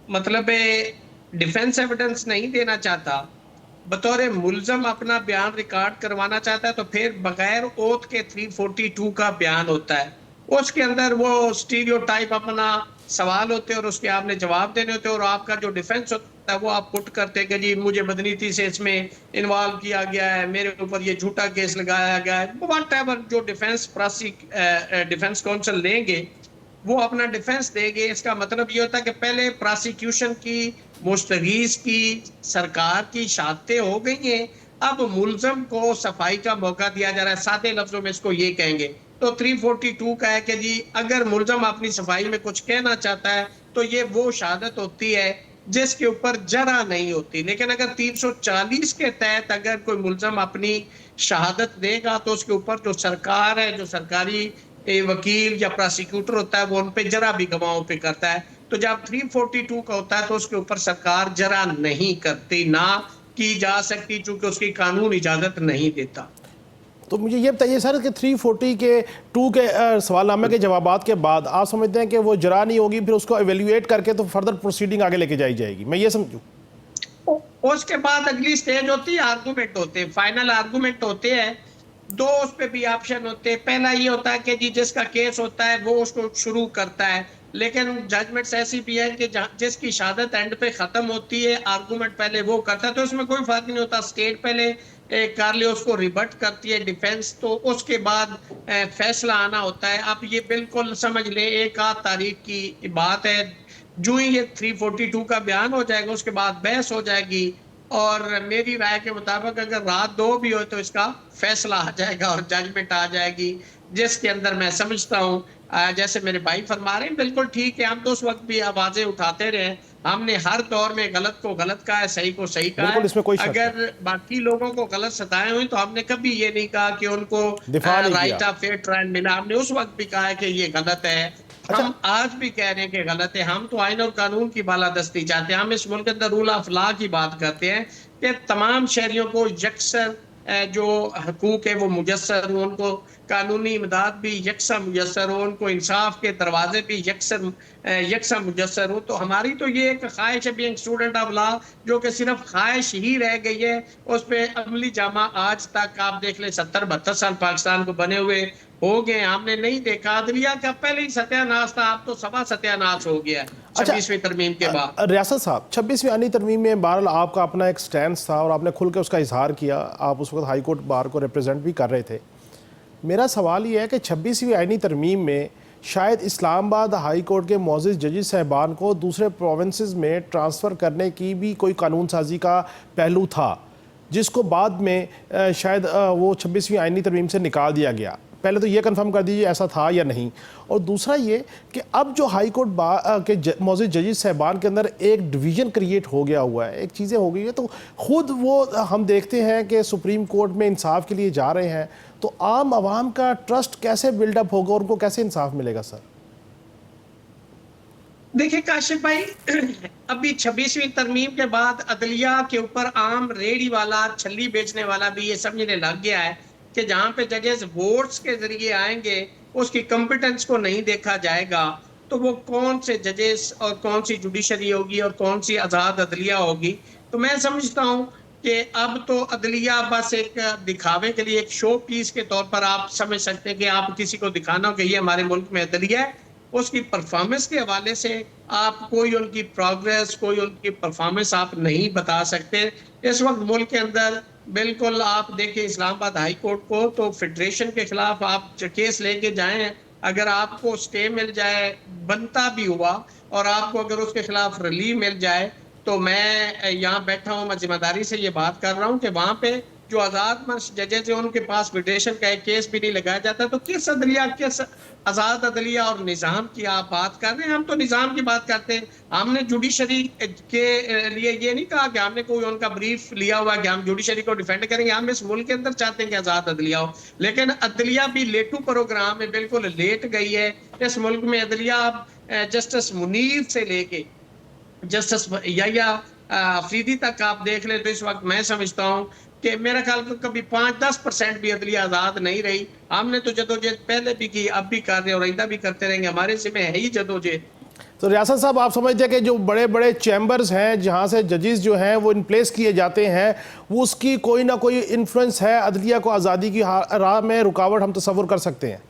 E: मतलब डिफेंस एविडेंस नहीं देना चाहता, बतौर मुल्जम अपना बयान रिकॉर्ड करवाना चाहता है, तो फिर बगैर ओथ के 342 का बयान होता है। उसके अंदर वो स्टीरियोटाइप अपना सवाल होते हैं और उसके आपने जवाब देने होते हैं, और आपका जो डिफेंस होता है वो आप पुट करते हैं कि जी मुझे बदनीति से इसमें इन्वॉल्व किया गया है, मेरे ऊपर ये झूठा केस लगाया गया है, व्हाटएवर जो डिफेंस काउंसिल लेंगे वो अपना डिफेंस देंगे। इसका मतलब ये होता है कि पहले प्रोसिक्यूशन की, मुस्तगीज की, सरकार की शहादतें हो गई हैं, अब मुल्जम को सफाई का मौका दिया जा रहा है। सादे लफ्जों में इसको ये कहेंगे तो 342 का है कि जी अगर मुल्जम अपनी सफाई में कुछ कहना चाहता है तो ये वो शहादत होती है जिसके ऊपर जरा नहीं होती। लेकिन अगर 340 के तहत अगर कोई मुल्जम अपनी शहादत देगा तो उसके ऊपर जो सरकार है, जो सरकारी वकील या प्रोसिक्यूटर होता है, वो उन पे जरा भी गवाहों पे करता है। तो जब 342 का होता है तो उसके ऊपर सरकार जरा नहीं करती, ना की जा सकती, चूंकि उसकी कानून इजाजत नहीं देता।
A: तो मुझे ये बताइए सर कि 340 के 2 के सवालनामे के जवाबात के बाद आप समझते हैं कि वो जरा नहीं होगी, फिर उसको एवेल्युएट करके तो फर्दर प्रोसीडिंग आगे लेके जाई जाएगी, मैं ये समझूं?
E: उसके बाद अगली स्टेज होती है, आर्गूमेंट होते हैं, फाइनल आर्गूमेंट होते हैं। दो उस पे भी ऑप्शन होते हैं। पहला ये होता है कि जी जिसका केस होता है वो उसको शुरू करता है, लेकिन जजमेंट्स ऐसी भी है कि जिसकी शहादत एंड पे खत्म होती है, आर्गूमेंट पहले वो करता है, तो इसमें कोई फर्क नहीं होता। स्टेट पहले कर ले, उसको रिबट करती है डिफेंस, तो उसके बाद फैसला आना होता है। आप ये बिल्कुल समझ लें, एक आध तारीख की बात है, जो ही ये 342 का बयान हो जाएगा उसके बाद बहस हो जाएगी, और मेरी राय के मुताबिक अगर रात 2 भी हो तो इसका फैसला आ जाएगा और जजमेंट आ जाएगी, जिसके अंदर मैं समझता हूँ जैसे मेरे भाई फरमा रहे हैं बिल्कुल ठीक है। हम तो उस वक्त भी आवाजें उठाते रहे, हमने हर दौर में गलत को गलत कहा है, सही को सही कहा
A: इसमें कोई
E: है। अगर बाकी लोगों को गलत सताए हुए तो हमने कभी ये नहीं कहा कि उनको राइट ऑफ फेयर ट्रायल मिला। हमने उस वक्त भी कहा है कि ये गलत है। हम आज भी कह रहे हैं कि गलत है। हम तो आइन और कानून की बालादस्ती चाहते हैं। हम इस मुल्क के अंदर रूल ऑफ लॉ की बात करते हैं कि तमाम शहरियों को यकसर जो हकूक है वो मुयस्सर हो, उनको कानूनी इमदाद भी यकसा मुयस्सर हो, उनको इंसाफ के दरवाजे भी यकसा मुयस्सर हो। तो हमारी तो ये एक ख्वाहिश है, बीइंग स्टूडेंट ऑफ लॉ, जो कि सिर्फ ख्वाहिश ही रह गई है, उस पर अमली जामा आज तक आप देख ले 70-72 साल पाकिस्तान को बने हुए हो गए, हमने नहीं देखा। अदलिया का पहले ही सत्यानाश था, अब तो सभा सत्यानाश हो गया 26वीं तरमीम के बाद।
A: रियासत साहब, 26वीं आईनी तरमीम में बहरहाल आपका अपना एक स्टैंड था और आपने खुल के उसका इजहार किया। आप उस वक्त हाई कोर्ट बार को रिप्रेजेंट भी कर रहे थे। मेरा सवाल ये है कि 26वीं आईनी तरमीम में शायद इस्लामाबाद हाई कोर्ट के मोअज़्ज़िज़ जजेस साहबान को दूसरे प्रोविंसेस में ट्रांसफ़र करने की भी कोई कानून साजी का पहलू था, जिसको बाद में शायद वो 26वीं आईनी तरमीम से निकाल दिया गया। पहले तो ये कंफर्म कर दीजिए ऐसा था या नहीं। और दूसरा ये कि अब जो हाई कोर्ट के मोअज़्ज़िज़ जजेस साहबान के अंदर एक डिवीज़न क्रिएट हो गया हुआ है, एक चीज़ें हो गई है, तो ख़ुद वो हम देखते हैं कि सुप्रीम कोर्ट में इंसाफ के लिए जा रहे हैं, तो आम आवाम का ट्रस्ट कैसे बिल्डअप होगा और उनको कैसे इंसाफ मिलेगा सर?
E: देखिए काशिफ भाई, अभी 26वीं तरमीम के बाद अदलिया के ऊपर आम रेडी वाला, छल्ली बेचने वाला भी ये समझने लग गया है कि जहां पे जजेस वोट्स के जरिए आएंगे उसकी कॉम्पिटेंस को नहीं देखा जाएगा, तो वो कौन से जजेस और कौन सी जुडिशरी होगी और कौन सी आज़ाद अदलिया होगी। तो मैं समझता हूँ कि अब तो अदलिया बस एक दिखावे के लिए, एक शो पीस के तौर पर आप समझ सकते हैं कि आप किसी को दिखाना हो कि ये हमारे मुल्क में अदलिया है, उसकी परफॉर्मेंस के हवाले से आप कोई उनकी प्रोग्रेस, कोई उनकी परफॉर्मेंस आप नहीं बता सकते। इस वक्त मुल्क के अंदर बिल्कुल आप देखिए इस्लामाबाद हाई कोर्ट को, तो फेडरेशन के खिलाफ आप केस लेके जाएं, अगर आपको स्टे मिल जाए, बनता भी हुआ, और आपको अगर उसके खिलाफ रिलीव मिल जाए, तो मैं यहाँ बैठा हूँ, मैं जिम्मेदारी से ये बात कर रहा हूँ कि वहाँ पे जो आज़ाद जजेस हैं उनके पास फेडरेशन का एक केस भी नहीं लगाया जाता। तो किस अदलिया, किस आज़ाद अदलिया और निज़ाम की आप बात कर रहे हैं? हम तो निज़ाम की बात करते हैं। हमने जुडिशरी के लिए ये नहीं कहा कि हमने कोई उनका ब्रीफ लिया हुआ कि हम जुडिशरी को डिफेंड करेंगे। हम इस मुल्क के अंदर चाहते हैं कि आज़ाद अदलिया हो, लेकिन अदलिया भी लेटू प्रोग्राम में बिल्कुल लेट गई है। इस मुल्क में अदलिया जस्टिस मुनीर से लेके जस्टिस यहिया अफरीदी तक आप देख ले, तो इस वक्त मैं समझता हूँ कि मेरा ख्याल कभी 5-10% भी अदलिया आजाद नहीं रही। हमने तो जदोजहद पहले भी की, अब भी कर रहे हैं और आइंदा भी करते रहेंगे। हमारे जिम्मे है ही जदोजहद।
A: तो रियासत साहब, आप समझते हैं कि जो बड़े बड़े चैम्बर्स हैं जहां से जजेस जो हैं वो इन प्लेस किए जाते हैं, वो उसकी कोई ना कोई इन्फ्लुएंस है अदलिया को आज़ादी की राह में रुकावट हम तस्वुर कर सकते हैं?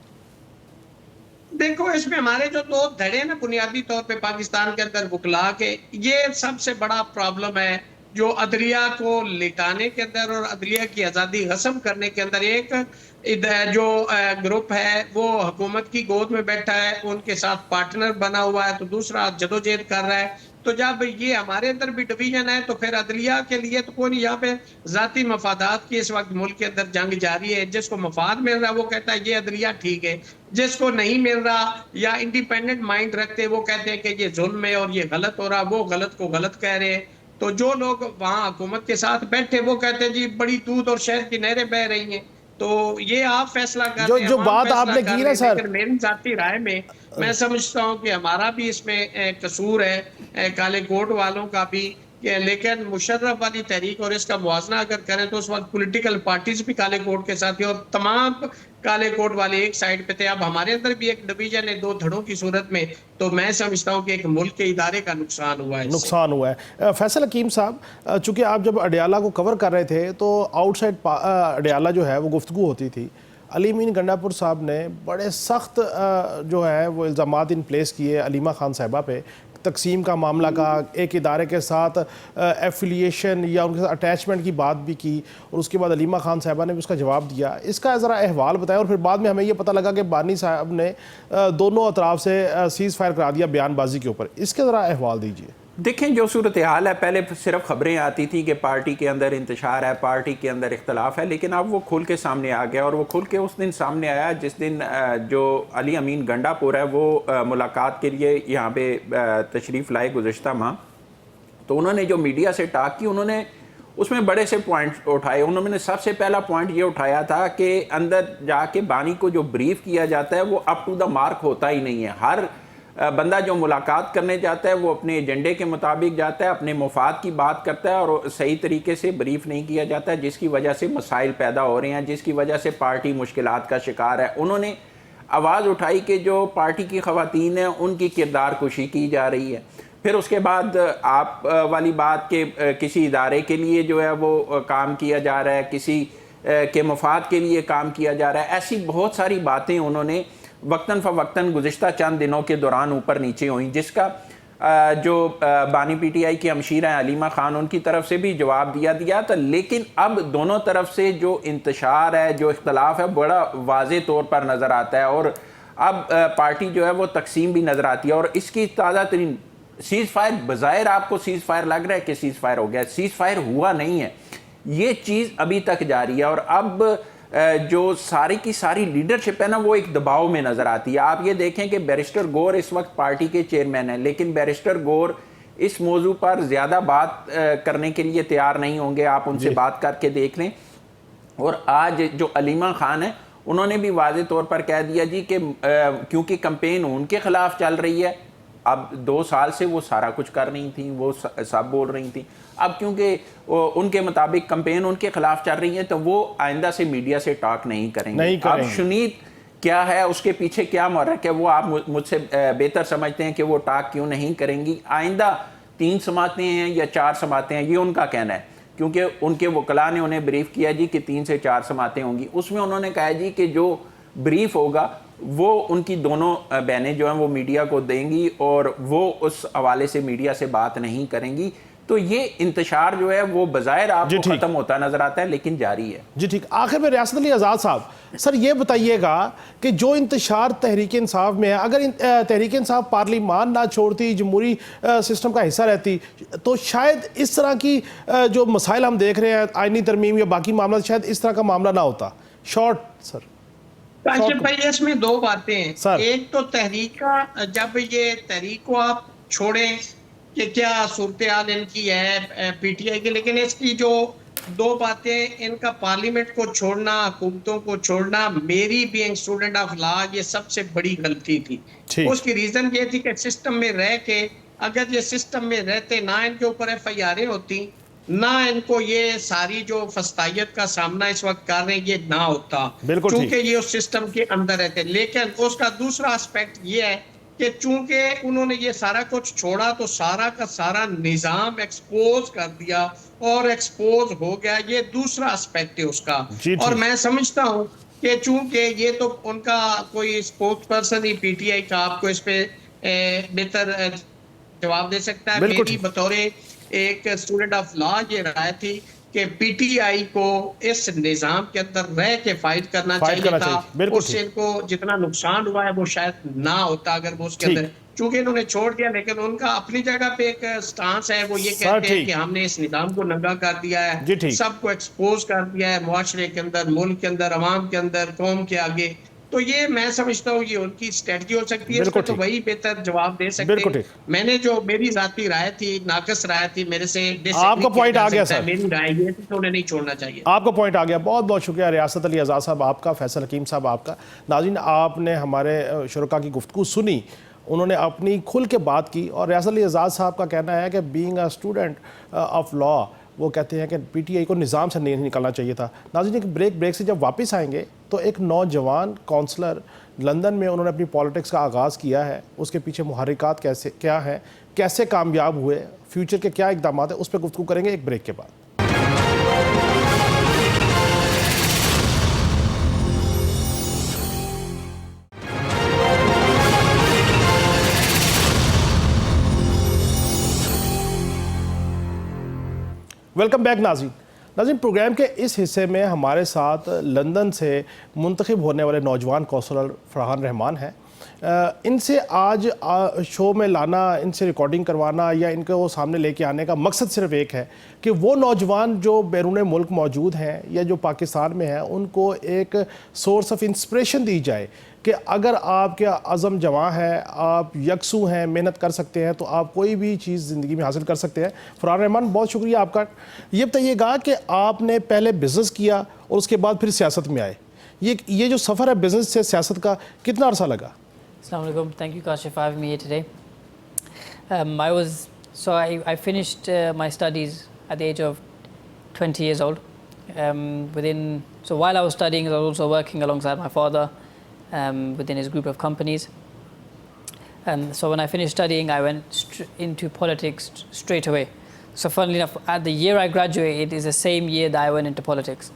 E: देखो, इसमें हमारे जो दो धड़े ना बुनियादी तौर पे पाकिस्तान के अंदर बुकला के, ये सबसे बड़ा प्रॉब्लम है जो अदलिया को लिटाने के अंदर और अदलिया की आज़ादी खत्म करने के अंदर। एक जो ग्रुप है वो हुकूमत की गोद में बैठा है, उनके साथ पार्टनर बना हुआ है, तो दूसरा जदोजहद कर रहा है। तो जब ये हमारे अंदर भी डिवीजन है तो फिर अदलिया के लिए तो कोई नहीं, यहाँ पे जाती मफादात की इस वक्त मुल्क के अंदर जंग जारी है। जिसको मफाद मिल रहा है वो कहता है ये अदलिया ठीक है, जिसको नहीं मिल रहा या इंडिपेंडेंट माइंड रखते वो कहते हैं कि ये जुल्म है और ये गलत हो रहा, वो गलत को गलत कह रहे हैं। तो जो लोग वहां हुकूमत के साथ बैठे वो कहते हैं जी बड़ी दूध और शहद की नहरें बह रही हैं। तो ये आप फैसला कर रहे हैं,
A: जो बात आपने की ना सर,
E: लेकिन मेरी जाती राय में मैं समझता हूँ कि हमारा भी इसमें कसूर है, काले कोट वालों का भी। लेकिन मुशर्रफ वाली तहरीक और इसका मुवाजना अगर करें तो उस वक्त पॉलिटिकल पार्टीज भी काले कोट के साथ थी और तमाम काले कोट वाले एक साइड पे थे। अब हमारे अंदर भी एक डिवीजन है दो धड़ों की सूरत में, तो मैं समझता हूँ कि एक मुल्क के इदारे का नुकसान हुआ है।
A: नुकसान हुआ है। फैसल हकीम साहब, चूंकि आप जब अडयाला को कवर कर रहे थे तो आउटसाइड अडयाला जो है वो गुफ्तगू होती थी। अली अमीन गंडापुर साहब ने बड़े सख्त जो है वो इल्ज़ामात इन प्लेस किए अलीमा खान साहिबा पे, तकसीम का मामला का, एक इदारे के साथ एफिलिएशन या उनके साथ अटैचमेंट की बात भी की, और उसके बाद अलीमा खान साहिबा ने भी उसका जवाब दिया। इसका ज़रा अहवाल बताएं। और फिर बाद में हमें ये पता लगा कि बानी साहब ने दोनों अतराफ से सीज़ फायर करा दिया बयानबाजी के ऊपर। इसके ज़रा अहवाल दीजिए।
D: देखें, जो सूरत हाल है, पहले सिर्फ खबरें आती थी कि पार्टी के अंदर इंतशार है, पार्टी के अंदर इख्तलाफ है, लेकिन अब वो खुल के सामने आ गया। और वो खुल के उस दिन सामने आया जिस दिन जो अली अमीन गंडापुर है वो मुलाकात के लिए यहाँ पे तशरीफ़ लाए गुज़श्ता माह। तो उन्होंने जो मीडिया से टॉक की, उन्होंने उसमें बड़े से पॉइंट उठाए। उन्होंने सबसे पहला पॉइंट ये उठाया था कि अंदर जाके बानी को जो ब्रीफ किया जाता है वो अप टू द मार्क होता ही नहीं है। हर बंदा जो मुलाकात करने जाता है वो अपने एजेंडे के मुताबिक जाता है, अपने मुफाद की बात करता है और सही तरीके से ब्रीफ नहीं किया जाता है, जिसकी वजह से मसाइल पैदा हो रहे हैं, जिसकी वजह से पार्टी मुश्किलात का शिकार है। उन्होंने आवाज़ उठाई कि जो पार्टी की ख़वातीन हैं उनकी किरदार कुशी की जा रही है। फिर उसके बाद आप वाली बात के किसी इदारे के लिए जो है वो काम किया जा रहा है, किसी के मुफाद के लिए काम किया जा रहा है। ऐसी बहुत सारी बातें उन्होंने वक्तन फ़वक्तन गुज़िश्ता चंद दिनों के दौरान ऊपर नीचे हुई, जिसका जो बानी पीटीआई की हमशीरा हैं अलीमा खान, उनकी तरफ से भी जवाब दिया था। लेकिन अब दोनों तरफ से जो इंतशार है, जो इख्तलाफ है, बड़ा वाज़े तौर पर नज़र आता है। और अब पार्टी जो है वो तकसीम भी नज़र आती है। और इसकी ताज़ा तरीन सीज़ फायर, बज़ाहिर आपको सीज़ फायर लग रहा है कि सीज़ फायर हो गया, सीज़ फायर हुआ नहीं है। ये चीज़ अभी तक जारी है। और अब जो सारी की सारी लीडरशिप है ना वो एक दबाव में नज़र आती है। आप ये देखें कि बैरिस्टर गौर इस वक्त पार्टी के चेयरमैन हैं, लेकिन बैरिस्टर गौर इस मौजू पर ज़्यादा बात करने के लिए तैयार नहीं होंगे। आप उनसे बात करके देख लें। और आज जो अलीमा खान है उन्होंने भी वाज़े तौर पर कह दिया जी कि क्योंकि कैंपेन उनके ख़िलाफ़ चल रही है, अब 2 साल से वो सारा कुछ कर रही थी, वो सब बोल रही थी। अब क्योंकि उनके मुताबिक कैंपेन उनके खिलाफ चल रही है तो वो आइंदा से मीडिया से टॉक नहीं करेंगे। अब शुनीद क्या है, उसके पीछे क्या मुहर्रिक है, वो आप मुझसे बेहतर समझते हैं कि वो टॉक क्यों नहीं करेंगी। आइंदा 3 समातें हैं या 4 समातें हैं, ये उनका कहना है, क्योंकि उनके वकला ने उन्हें ब्रीफ किया जी कि 3 से 4 समातें होंगी। उसमें उन्होंने कहा जी कि जो ब्रीफ होगा वो उनकी दोनों बहनें जो हैं वो मीडिया को देंगी और वो उस हवाले से मीडिया से बात नहीं करेंगी। तो ये इंतशार जो है वो बज़ाहिर आपको ख़त्म होता नज़र आता है, लेकिन जारी है।
A: जी ठीक। आखिर में रियासत अली आज़ाद साहब, सर ये बताइएगा कि जो इंतशार तहरीक इंसाफ में है, अगर तहरीक इंसाफ पार्लिमान ना छोड़ती, जमहूरी सिस्टम का हिस्सा रहती, तो शायद इस तरह की जो मसाइल हम देख रहे हैं, आइनी तरमीम या बाकी मामला, शायद इस तरह का मामला ना होता। Short sir.
E: काशिफ भाई, इसमें 2 बातें हैं। एक तो तहरीक का, जब ये तहरीक को आप छोड़ें कि क्या सूरत हाल इनकी है पीटीआई की, लेकिन इसकी जो 2 बातें, इनका पार्लियामेंट को छोड़ना, हुकूमतों को छोड़ना, मेरी बीइंग स्टूडेंट ऑफ लॉ, ये सबसे बड़ी गलती थी। उसकी रीजन ये थी कि सिस्टम में रह के, अगर ये सिस्टम में रहते ना, इनके ऊपर FIR होती ना इनको ये सारी जो फस्तायत का सामना इस वक्त कर रहे हैं ये ना होता,
A: बिल्कुल ठीक।
E: चूंकि ये उस सिस्टम के अंदर रहते। लेकिन उसका दूसरा एस्पेक्ट ये है कि चूंकि उन्होंने ये सारा कुछ छोड़ा तो सारा का सारा निजाम एक्सपोज कर दिया और एक्सपोज हो गया। ये दूसरा एस्पेक्ट है उसका।
A: जी,
E: और
A: ठीक।
E: मैं समझता हूँ कि चूंकि ये तो उनका कोई स्पोक्स पर्सन ही पीटीआई का आपको इस पे बेहतर जवाब दे सकता है।
A: बिल्कुल
E: मेरी
A: ठीक।
E: बतौरे एक स्टूडेंट ऑफ लॉ ये राय थी कि पीटीआई को इस निजाम के अंदर रह के फाइट करना
A: फाइट करना
E: चाहिए था।
A: चाहिए, बिल्कुल
E: उससे
A: ठीक।
E: इनको जितना नुकसान हुआ है वो शायद ना होता अगर वो उसके
A: ठीक।
E: अंदर, चूंकि इन्होंने छोड़ दिया। लेकिन उनका अपनी जगह पे एक स्टांस है, वो ये
A: सर,
E: कहते हैं
A: ठीक।
E: कि हमने इस निजाम को नंगा कर दिया
A: जी,
E: है,
A: ठीक।
E: सबको एक्सपोज कर दिया है मुआशरे के अंदर, मुल्क के अंदर, अवाम के अंदर, कौम के आगे। तो ये मैं समझता हूँ ये उनकी स्ट्रेटजी हो सकती है।
A: बिल्कुल
E: इसमें तो
A: ठीक।
E: वही बेहतर जवाब दे सकते
A: बिल्कुल
E: हैं।
A: ठीक।
E: मैंने जो मेरी जाती राय थी, नाकस राय थी, मेरे से disagree
A: आपका
E: किया
A: point
E: जा
A: आ गया,
E: सकता है।
A: सर।
E: मेरी राय ये थी कि उन्हें नहीं छोड़ना चाहिए।
A: आपका पॉइंट आ गया। बहुत बहुत शुक्रिया रियासत अली आज़ाद साहब आपका, फैसल हकीम साहब आपका। नाज़रीन, आपने हमारे शुरका की गुफ्तगू सुनी, उन्होंने अपनी खुल के बात की। और रियासत अली आज़ाद साहब का कहना है कि being a student of law, वो कहते हैं कि पीटीआई को निज़ाम से नहीं निकलना चाहिए था। नाज़रीन, एक ब्रेक से जब वापस आएंगे तो एक नौजवान काउंसलर लंदन में उन्होंने अपनी पॉलिटिक्स का आगाज़ किया है, उसके पीछे मुहर्रिकात कैसे क्या हैं, कैसे कामयाब हुए, फ्यूचर के क्या इक़दाम है, उस पर गुफ्तगू करेंगे एक ब्रेक के बाद। वेलकम बैक नाज़रीन, प्रोग्राम के इस हिस्से में हमारे साथ लंदन से मुंतखब होने वाले नौजवान कौंसलर फरहान रहमान हैं। इनसे आज शो में लाना, इनसे रिकॉर्डिंग करवाना या इनको सामने लेके आने का मकसद सिर्फ एक है कि वो नौजवान जो बैरून मुल्क मौजूद हैं या जो पाकिस्तान में हैं, उनको एक सोर्स ऑफ इंस्पिरेशन दी जाए कि अगर आपके अज़म जवां है, आप यकसू हैं, मेहनत कर सकते हैं, तो आप कोई भी चीज़ ज़िंदगी में हासिल कर सकते हैं। फरहान रहमान, बहुत शुक्रिया आपका। ये बताइएगा कि आपने पहले बिज़नेस किया और उसके बाद फिर सियासत में आए, ये जो सफ़र है बिज़नेस से सियासत का, कितना अरसा लगा?
F: Assalamu alaikum. Thank you, Kashif, for having me here today. I finished my studies at the age of 20 years old. While I was studying, I was also working alongside my father within his group of companies. So when I finished studying, I went into politics straight away. So funnily enough, at the year I graduated, it is the same year that I went into politics.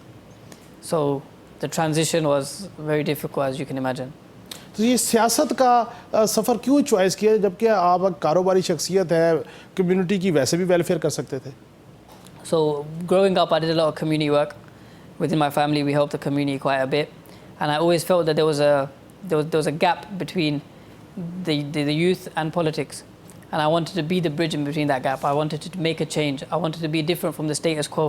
F: So the transition was very difficult, as you can imagine.
A: तो ये सियासत का सफ़र क्यों चॉइस किया, जबकि आप कारोबारी शख्सियत है, कम्युनिटी की वैसे भी वेलफेयर कर सकते थे?
F: So growing up, I did a lot of community work. Within my family, we helped the community quite a bit, and I always felt that there was a gap between the youth and politics, and I wanted to be the bridge in between that gap. I wanted to make a change. I wanted to be different from the status quo.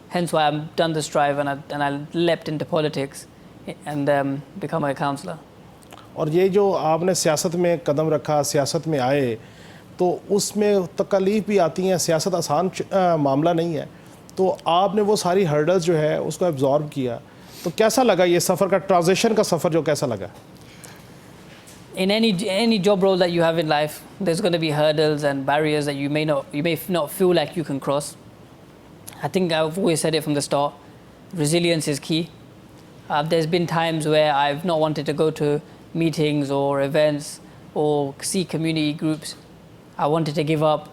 F: Hence why I've done this drive and I leapt into politics and become a counsellor.
A: और ये जो आपने सियासत में कदम रखा, सियासत में आए, तो उसमें तकलीफ भी आती हैं, सियासत आसान मामला नहीं है, तो आपने वो सारी हर्डल्स जो है उसको एब्जॉर्ब किया, तो कैसा लगा ये सफ़र का, ट्रांजिशन का सफ़र जो कैसा लगा?
F: In any job role that you have in life, there's going to be hurdles and barriers that you may not feel like you can cross. I think I've always said it from the start, resilience is key. There's been times where I've not wanted to go to meetings or events or see community groups. I wanted to give up,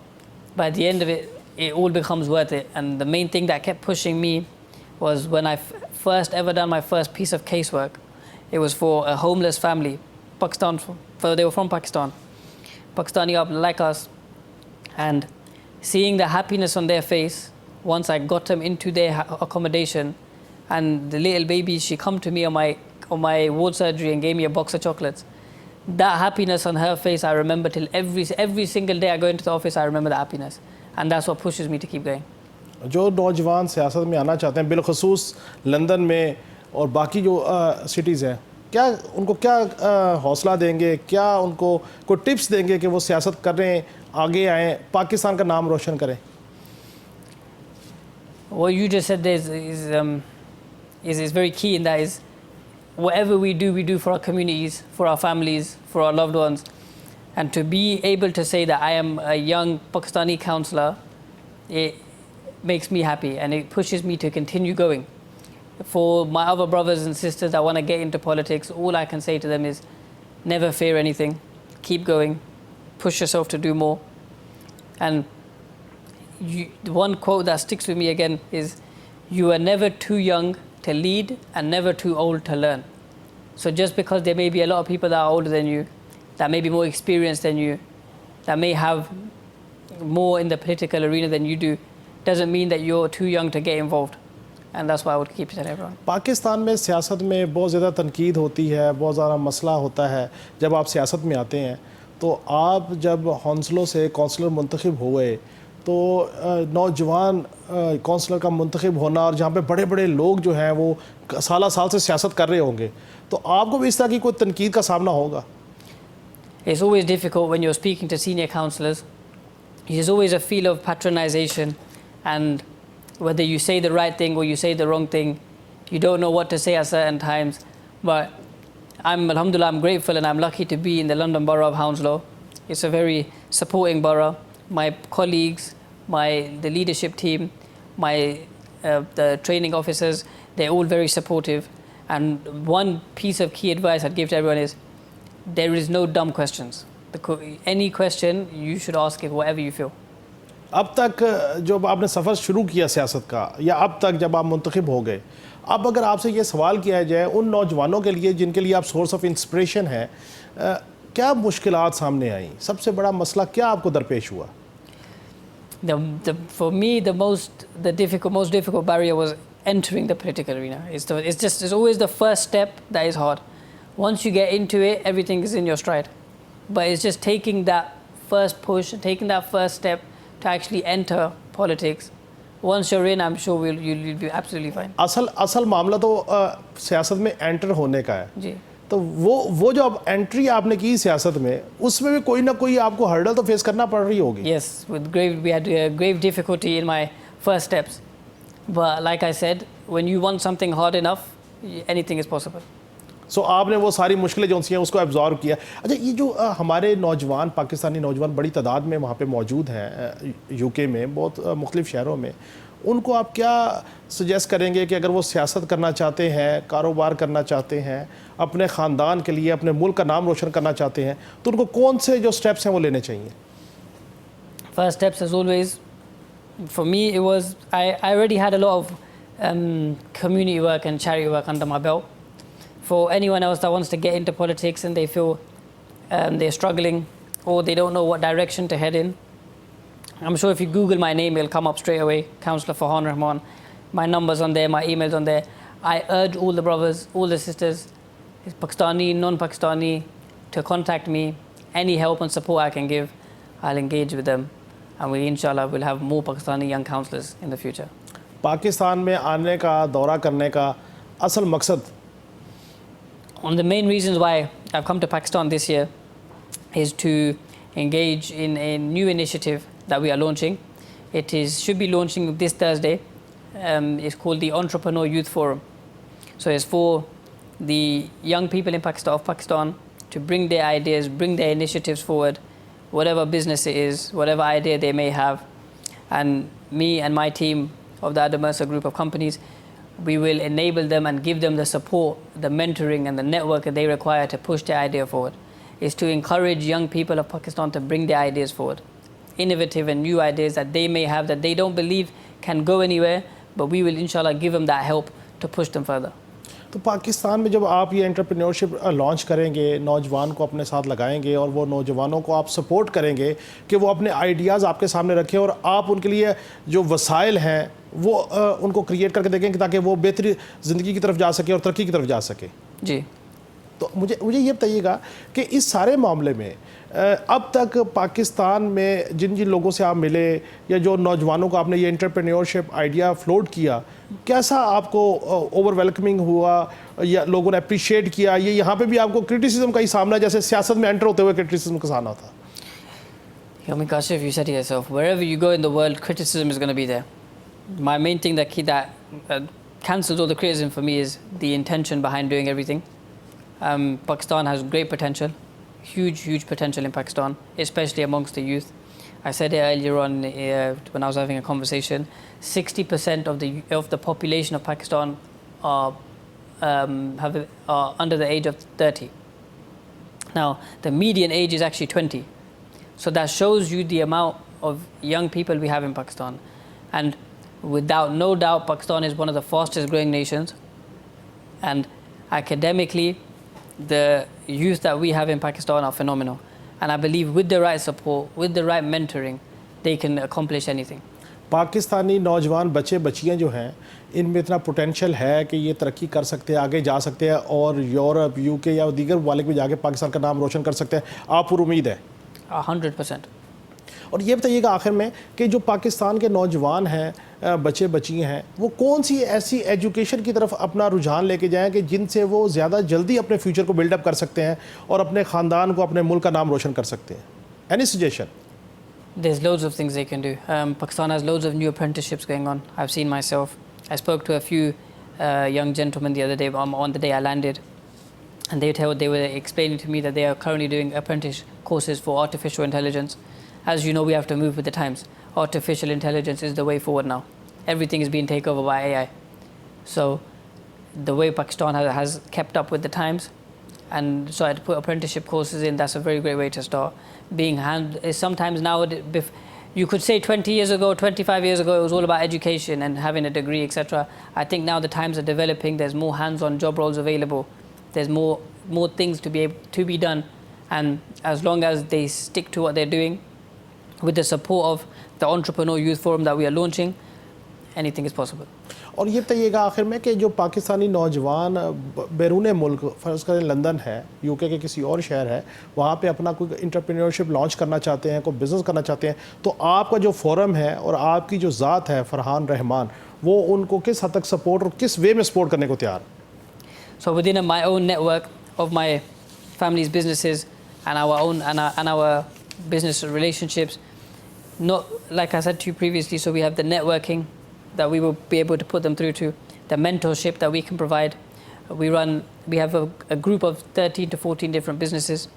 F: but at the end of it, it all becomes worth it. And the main thing that kept pushing me was when I first ever done my first piece of casework. It was for a homeless family, Pakistan. They were from Pakistan, Pakistani up like us, and seeing the happiness on their face once I got them into their accommodation, and the little baby, she come to me on my ward surgery and gave me a box of chocolates. That happiness on her face, I remember till every single day I go into the office, I remember the happiness, and that's what pushes me to keep going.
A: जो नौजवान सियासत में आना चाहते हैं, बिलखसूस लंदन में और बाकी जो सिटीज़ हैं, क्या उनको क्या हौसला देंगे, क्या उनको कोई टिप्स देंगे कि वो सियासत करें, आगे आएँ, पाकिस्तान का नाम रोशन करें?
F: What you just said there is very key, and that is whatever we do for our communities, for our families, for our loved ones. And to be able to say that I am a young Pakistani counsellor, makes me happy and it pushes me to continue going. For my other brothers and sisters that want to get into politics, all I can say to them is never fear anything, keep going, push yourself to do more. And the one quote that sticks with me again is, you are never too young to lead and never too old to learn. So just because there may be a lot of people that are older than you, that may be more experienced than you, that may have more in the political arena than you do, doesn't mean that you're too young to get involved. And that's why I would keep telling everyone.
A: Pakistan में सियासत में बहुत ज़्यादा तनकीद होती है, बहुत ज़्यादा मसला होता है जब आप सियासत में आते हैं। तो आप जब हौंसलों से कौंसलर मुंतखब हुए तो नौजवान कौंसलर का मुंतखब होना और जहाँ पे बड़े बड़े लोग जो हैं वो साल से सियासत कर रहे होंगे, तो आपको भी इस तरह की कोई तनकीद का सामना होगा?
F: It's always difficult when you're speaking to senior councillors. There's always a feel of patronization, and whether you say the right thing or you say the wrong thing, you don't know what to say at certain times. But alhamdulillah, I'm grateful and I'm lucky to be in the London Borough of Hounslow. It's a very supporting borough. My colleagues, the leadership team, the training officers, they're all very supportive. And one piece of key advice I'd give to everyone is, there is no dumb questions. Any question, you should ask it whatever you feel.
A: अब तक जब आपने सफ़र शुरू किया सियासत का, या अब तक जब आप मुंतखब हो गए, अब अगर आपसे ये सवाल किया जाए उन नौजवानों के लिए जिनके लिए आप सोर्स ऑफ इंस्पिरेशन हैं, क्या मुश्किलात सामने आई? सबसे बड़ा मसला क्या आपको दरपेश हुआ?
F: For me, the most difficult barrier was entering the political arena. It's always the first step that is hard. Once you get into it, everything is in your stride. But it's just taking that first push, taking that first step to actually enter politics. Once you're in, I'm sure you'll be absolutely fine.
A: असल मामला तो सियासत में एंटर होने का है
F: जी.
A: तो वो जो अब एंट्री आपने की सियासत में, उसमें भी कोई ना कोई आपको हर्डल तो फेस करना पड़ रही होगी.
F: Yes, we had grave difficulty in my first steps. But like I said, when you want something hard enough, anything is possible.
A: सो आपने वो सारी मुश्किलें जो सी हैं उसको एब्जॉर्व किया. अच्छा, ये जो हमारे नौजवान, पाकिस्तानी नौजवान बड़ी तादाद में वहाँ पे मौजूद हैं यूके में, बहुत मुख्तलिफ शहरों में, उनको आप क्या सजेस्ट करेंगे कि अगर वो सियासत करना चाहते हैं, कारोबार करना चाहते हैं, अपने ख़ानदान के लिए, अपने मुल्क का नाम रोशन करना चाहते हैं, तो उनको कौन से जो स्टेप्स हैं वो लेने चाहिए?
F: First steps, as always, for me it was, I already had a lot of community work and charity work under my belt. For anyone else that wants to get into politics and they feel they're struggling or they don't know what direction to head in, I'm sure if you Google my name, it'll come up straight away, Councillor Farhan Rahman. My number's on there, my email's on there. I urge all the brothers, all the sisters, Pakistani, non-Pakistani, to contact me. Any help and support I can give, I'll engage with them. And we, inshallah, will have more Pakistani young councillors in the future.
A: Pakistan में आने का, दौरा करने का असल मकसद?
F: One of the main reasons why I've come to Pakistan this year is to engage in a new initiative that we are launching. It should be launching this Thursday. It's called the Entrepreneur Youth Forum. So it's for the young people in Pakistan to bring their ideas, bring their initiatives forward, whatever business it is, whatever idea they may have. And me and my team of the Adam Mercer group of companies, we will enable them and give them the support, the mentoring and the network that they require to push their idea forward. Is to encourage young people of Pakistan to bring their ideas forward. Innovative and new ideas that they may have that they don't believe can go anywhere, but we will inshallah give them that help to push them further.
A: तो पाकिस्तान में जब आप ये एंटरप्रेन्योरशिप लॉन्च करेंगे, नौजवान को अपने साथ लगाएंगे और वो नौजवानों को आप सपोर्ट करेंगे कि वो अपने आइडियाज़ आपके सामने रखें और आप उनके लिए जो वसाइल हैं वो उनको क्रिएट करके देखें ताकि वो बेहतरी ज़िंदगी की तरफ जा सके और तरक्की की तरफ जा सके.
F: जी.
A: तो मुझे ये बताइएगा कि इस सारे मामले में अब तक पाकिस्तान में जिन जिन लोगों से आप मिले या जो नौजवानों को आपने ये एंटरप्रेन्योरशिप आइडिया फ्लोट किया, कैसा आपको ओवरवेलकमिंग हुआ या लोगों ने अप्रिशिएट किया? ये यहाँ पे भी आपको क्रिटिसिज्म का ही सामना, जैसे सियासत में एंटर होते हुए क्रिटिसिज्म का सामना था?
F: I mean, Kashif, you said it yourself, wherever you go in the world, criticism is going to be there. My main thing that cancels all the criticism for me is the intention behind doing everything. Pakistan has great potential, huge potential in Pakistan, especially amongst the youth. I said it earlier on when I was having a conversation. 60% of the population of Pakistan are under the age of 30. Now, the median age is actually 20. So that shows you the amount of young people we have in Pakistan. And without no doubt, Pakistan is one of the fastest growing nations. And academically, the youth that we have in Pakistan are phenomenal. And I believe with the right support, with the right mentoring, they can accomplish anything.
A: Pakistani नौजवान बच्चे बच्चियां जो हैं इनमें इतना पोटेंशियल है कि ये तरक्की कर सकते हैं, आगे जा सकते हैं और यूरोप, यूके या दीगर ममालिक में जाके पाकिस्तान का नाम रोशन कर सकते हैं। आप पर उम्मीद है?
F: 100%.
A: और ये बताइएगा आखिर में कि जो पाकिस्तान के नौजवान हैं, बच्चे बच्चियाँ हैं, वो कौन सी ऐसी एजुकेशन की तरफ अपना रुझान लेके जाएं कि जिनसे वो ज़्यादा जल्दी अपने फ्यूचर को बिल्डअप कर सकते हैं और अपने ख़ानदान को, अपने मुल्क का नाम रोशन कर सकते हैं? Any suggestion?
F: There's loads of things they can do. Pakistan has loads of new apprenticeships going on. I've seen myself. I spoke to a few young gentlemen the other day, on the day I landed, and they were explaining to me that they are currently doing apprentice courses for artificial intelligence. As you know, we have to move with the times. Artificial intelligence is the way forward now. Everything is being taken over by AI. So the way Pakistan has kept up with the times, and so I'd put apprenticeship courses in. That's a very great way to start. Sometimes now, you could say 20 years ago, 25 years ago, it was all about education and having a degree, etc. I think now the times are developing. There's more hands-on job roles available. There's more things to be done, and as long as they stick to what they're doing, with the support of the Entrepreneur Youth Forum that we are launching, anything is possible.
A: और ये बताइएगा आखिर में कि जो पाकिस्तानी नौजवान बैरून मुल्क, फ़र्ज़ करें लंदन है, यूके के किसी और शहर है, वहाँ पे अपना कोई इंटरप्रेन्योरशिप लॉन्च करना चाहते हैं, कोई बिज़नेस करना चाहते हैं, तो आपका जो फोरम है और आपकी जो ज़ात है फरहान रहमान, वो उनको किस हद तक सपोर्ट और किस वे में सपोर्ट करने को तैयार?
F: So within my own network of my family's businesses and our business relationships, not like I said to you previously, so we have the networking that we will be able to put them through to, the mentorship that we can provide. We have a group of 13 to 14 different businesses,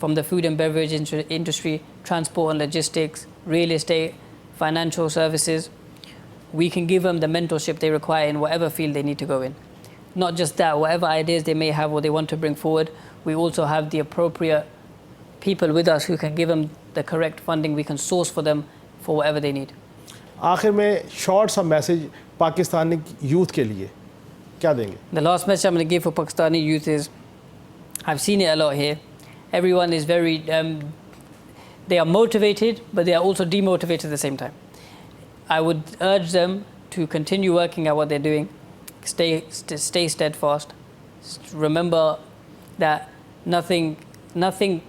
F: from the food and beverage industry, transport and logistics, real estate, financial services. We can give them the mentorship they require in whatever field they need to go in. Not just that, whatever ideas they may have or they want to bring forward, we also have the appropriate people with us who can give them the correct funding. We can source for them for whatever they need.
A: आखिर में शॉर्ट सा मैसेज पाकिस्तानी यूथ के लिए क्या देंगे?
F: The last message I'm going to give for Pakistani youth is, I've seen it a lot here. Everyone is very, they are motivated, but they are also demotivated at the same time. I would urge them to continue working at what they're doing. Stay steadfast. Remember that nothing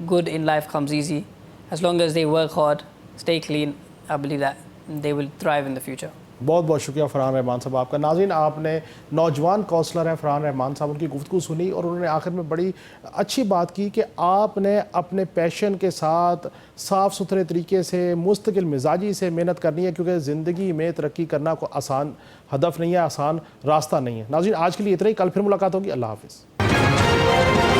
F: good in life comes easy. As long as they work hard, stay clean, I believe that they will thrive in the future.
A: बहुत बहुत शुक्रिया फरहान रहमान साहब आपका। नाज़रीन, आपने नौजवान काउंसलर हैं फरहान रहमान साहब, उनकी गुफ्तगू सुनी और उन्होंने आखिर में बड़ी अच्छी बात की कि आपने अपने पैशन के साथ साफ़ सुथरे तरीके से मुस्तकिल मिजाजी से मेहनत करनी है, क्योंकि ज़िंदगी में तरक्की करना कोई आसान हदफ नहीं है, आसान रास्ता नहीं है। नाज़रीन, आज के लिए इतना ही। कल फिर मुलाकात होगी। अल्लाह हाफ़िज़।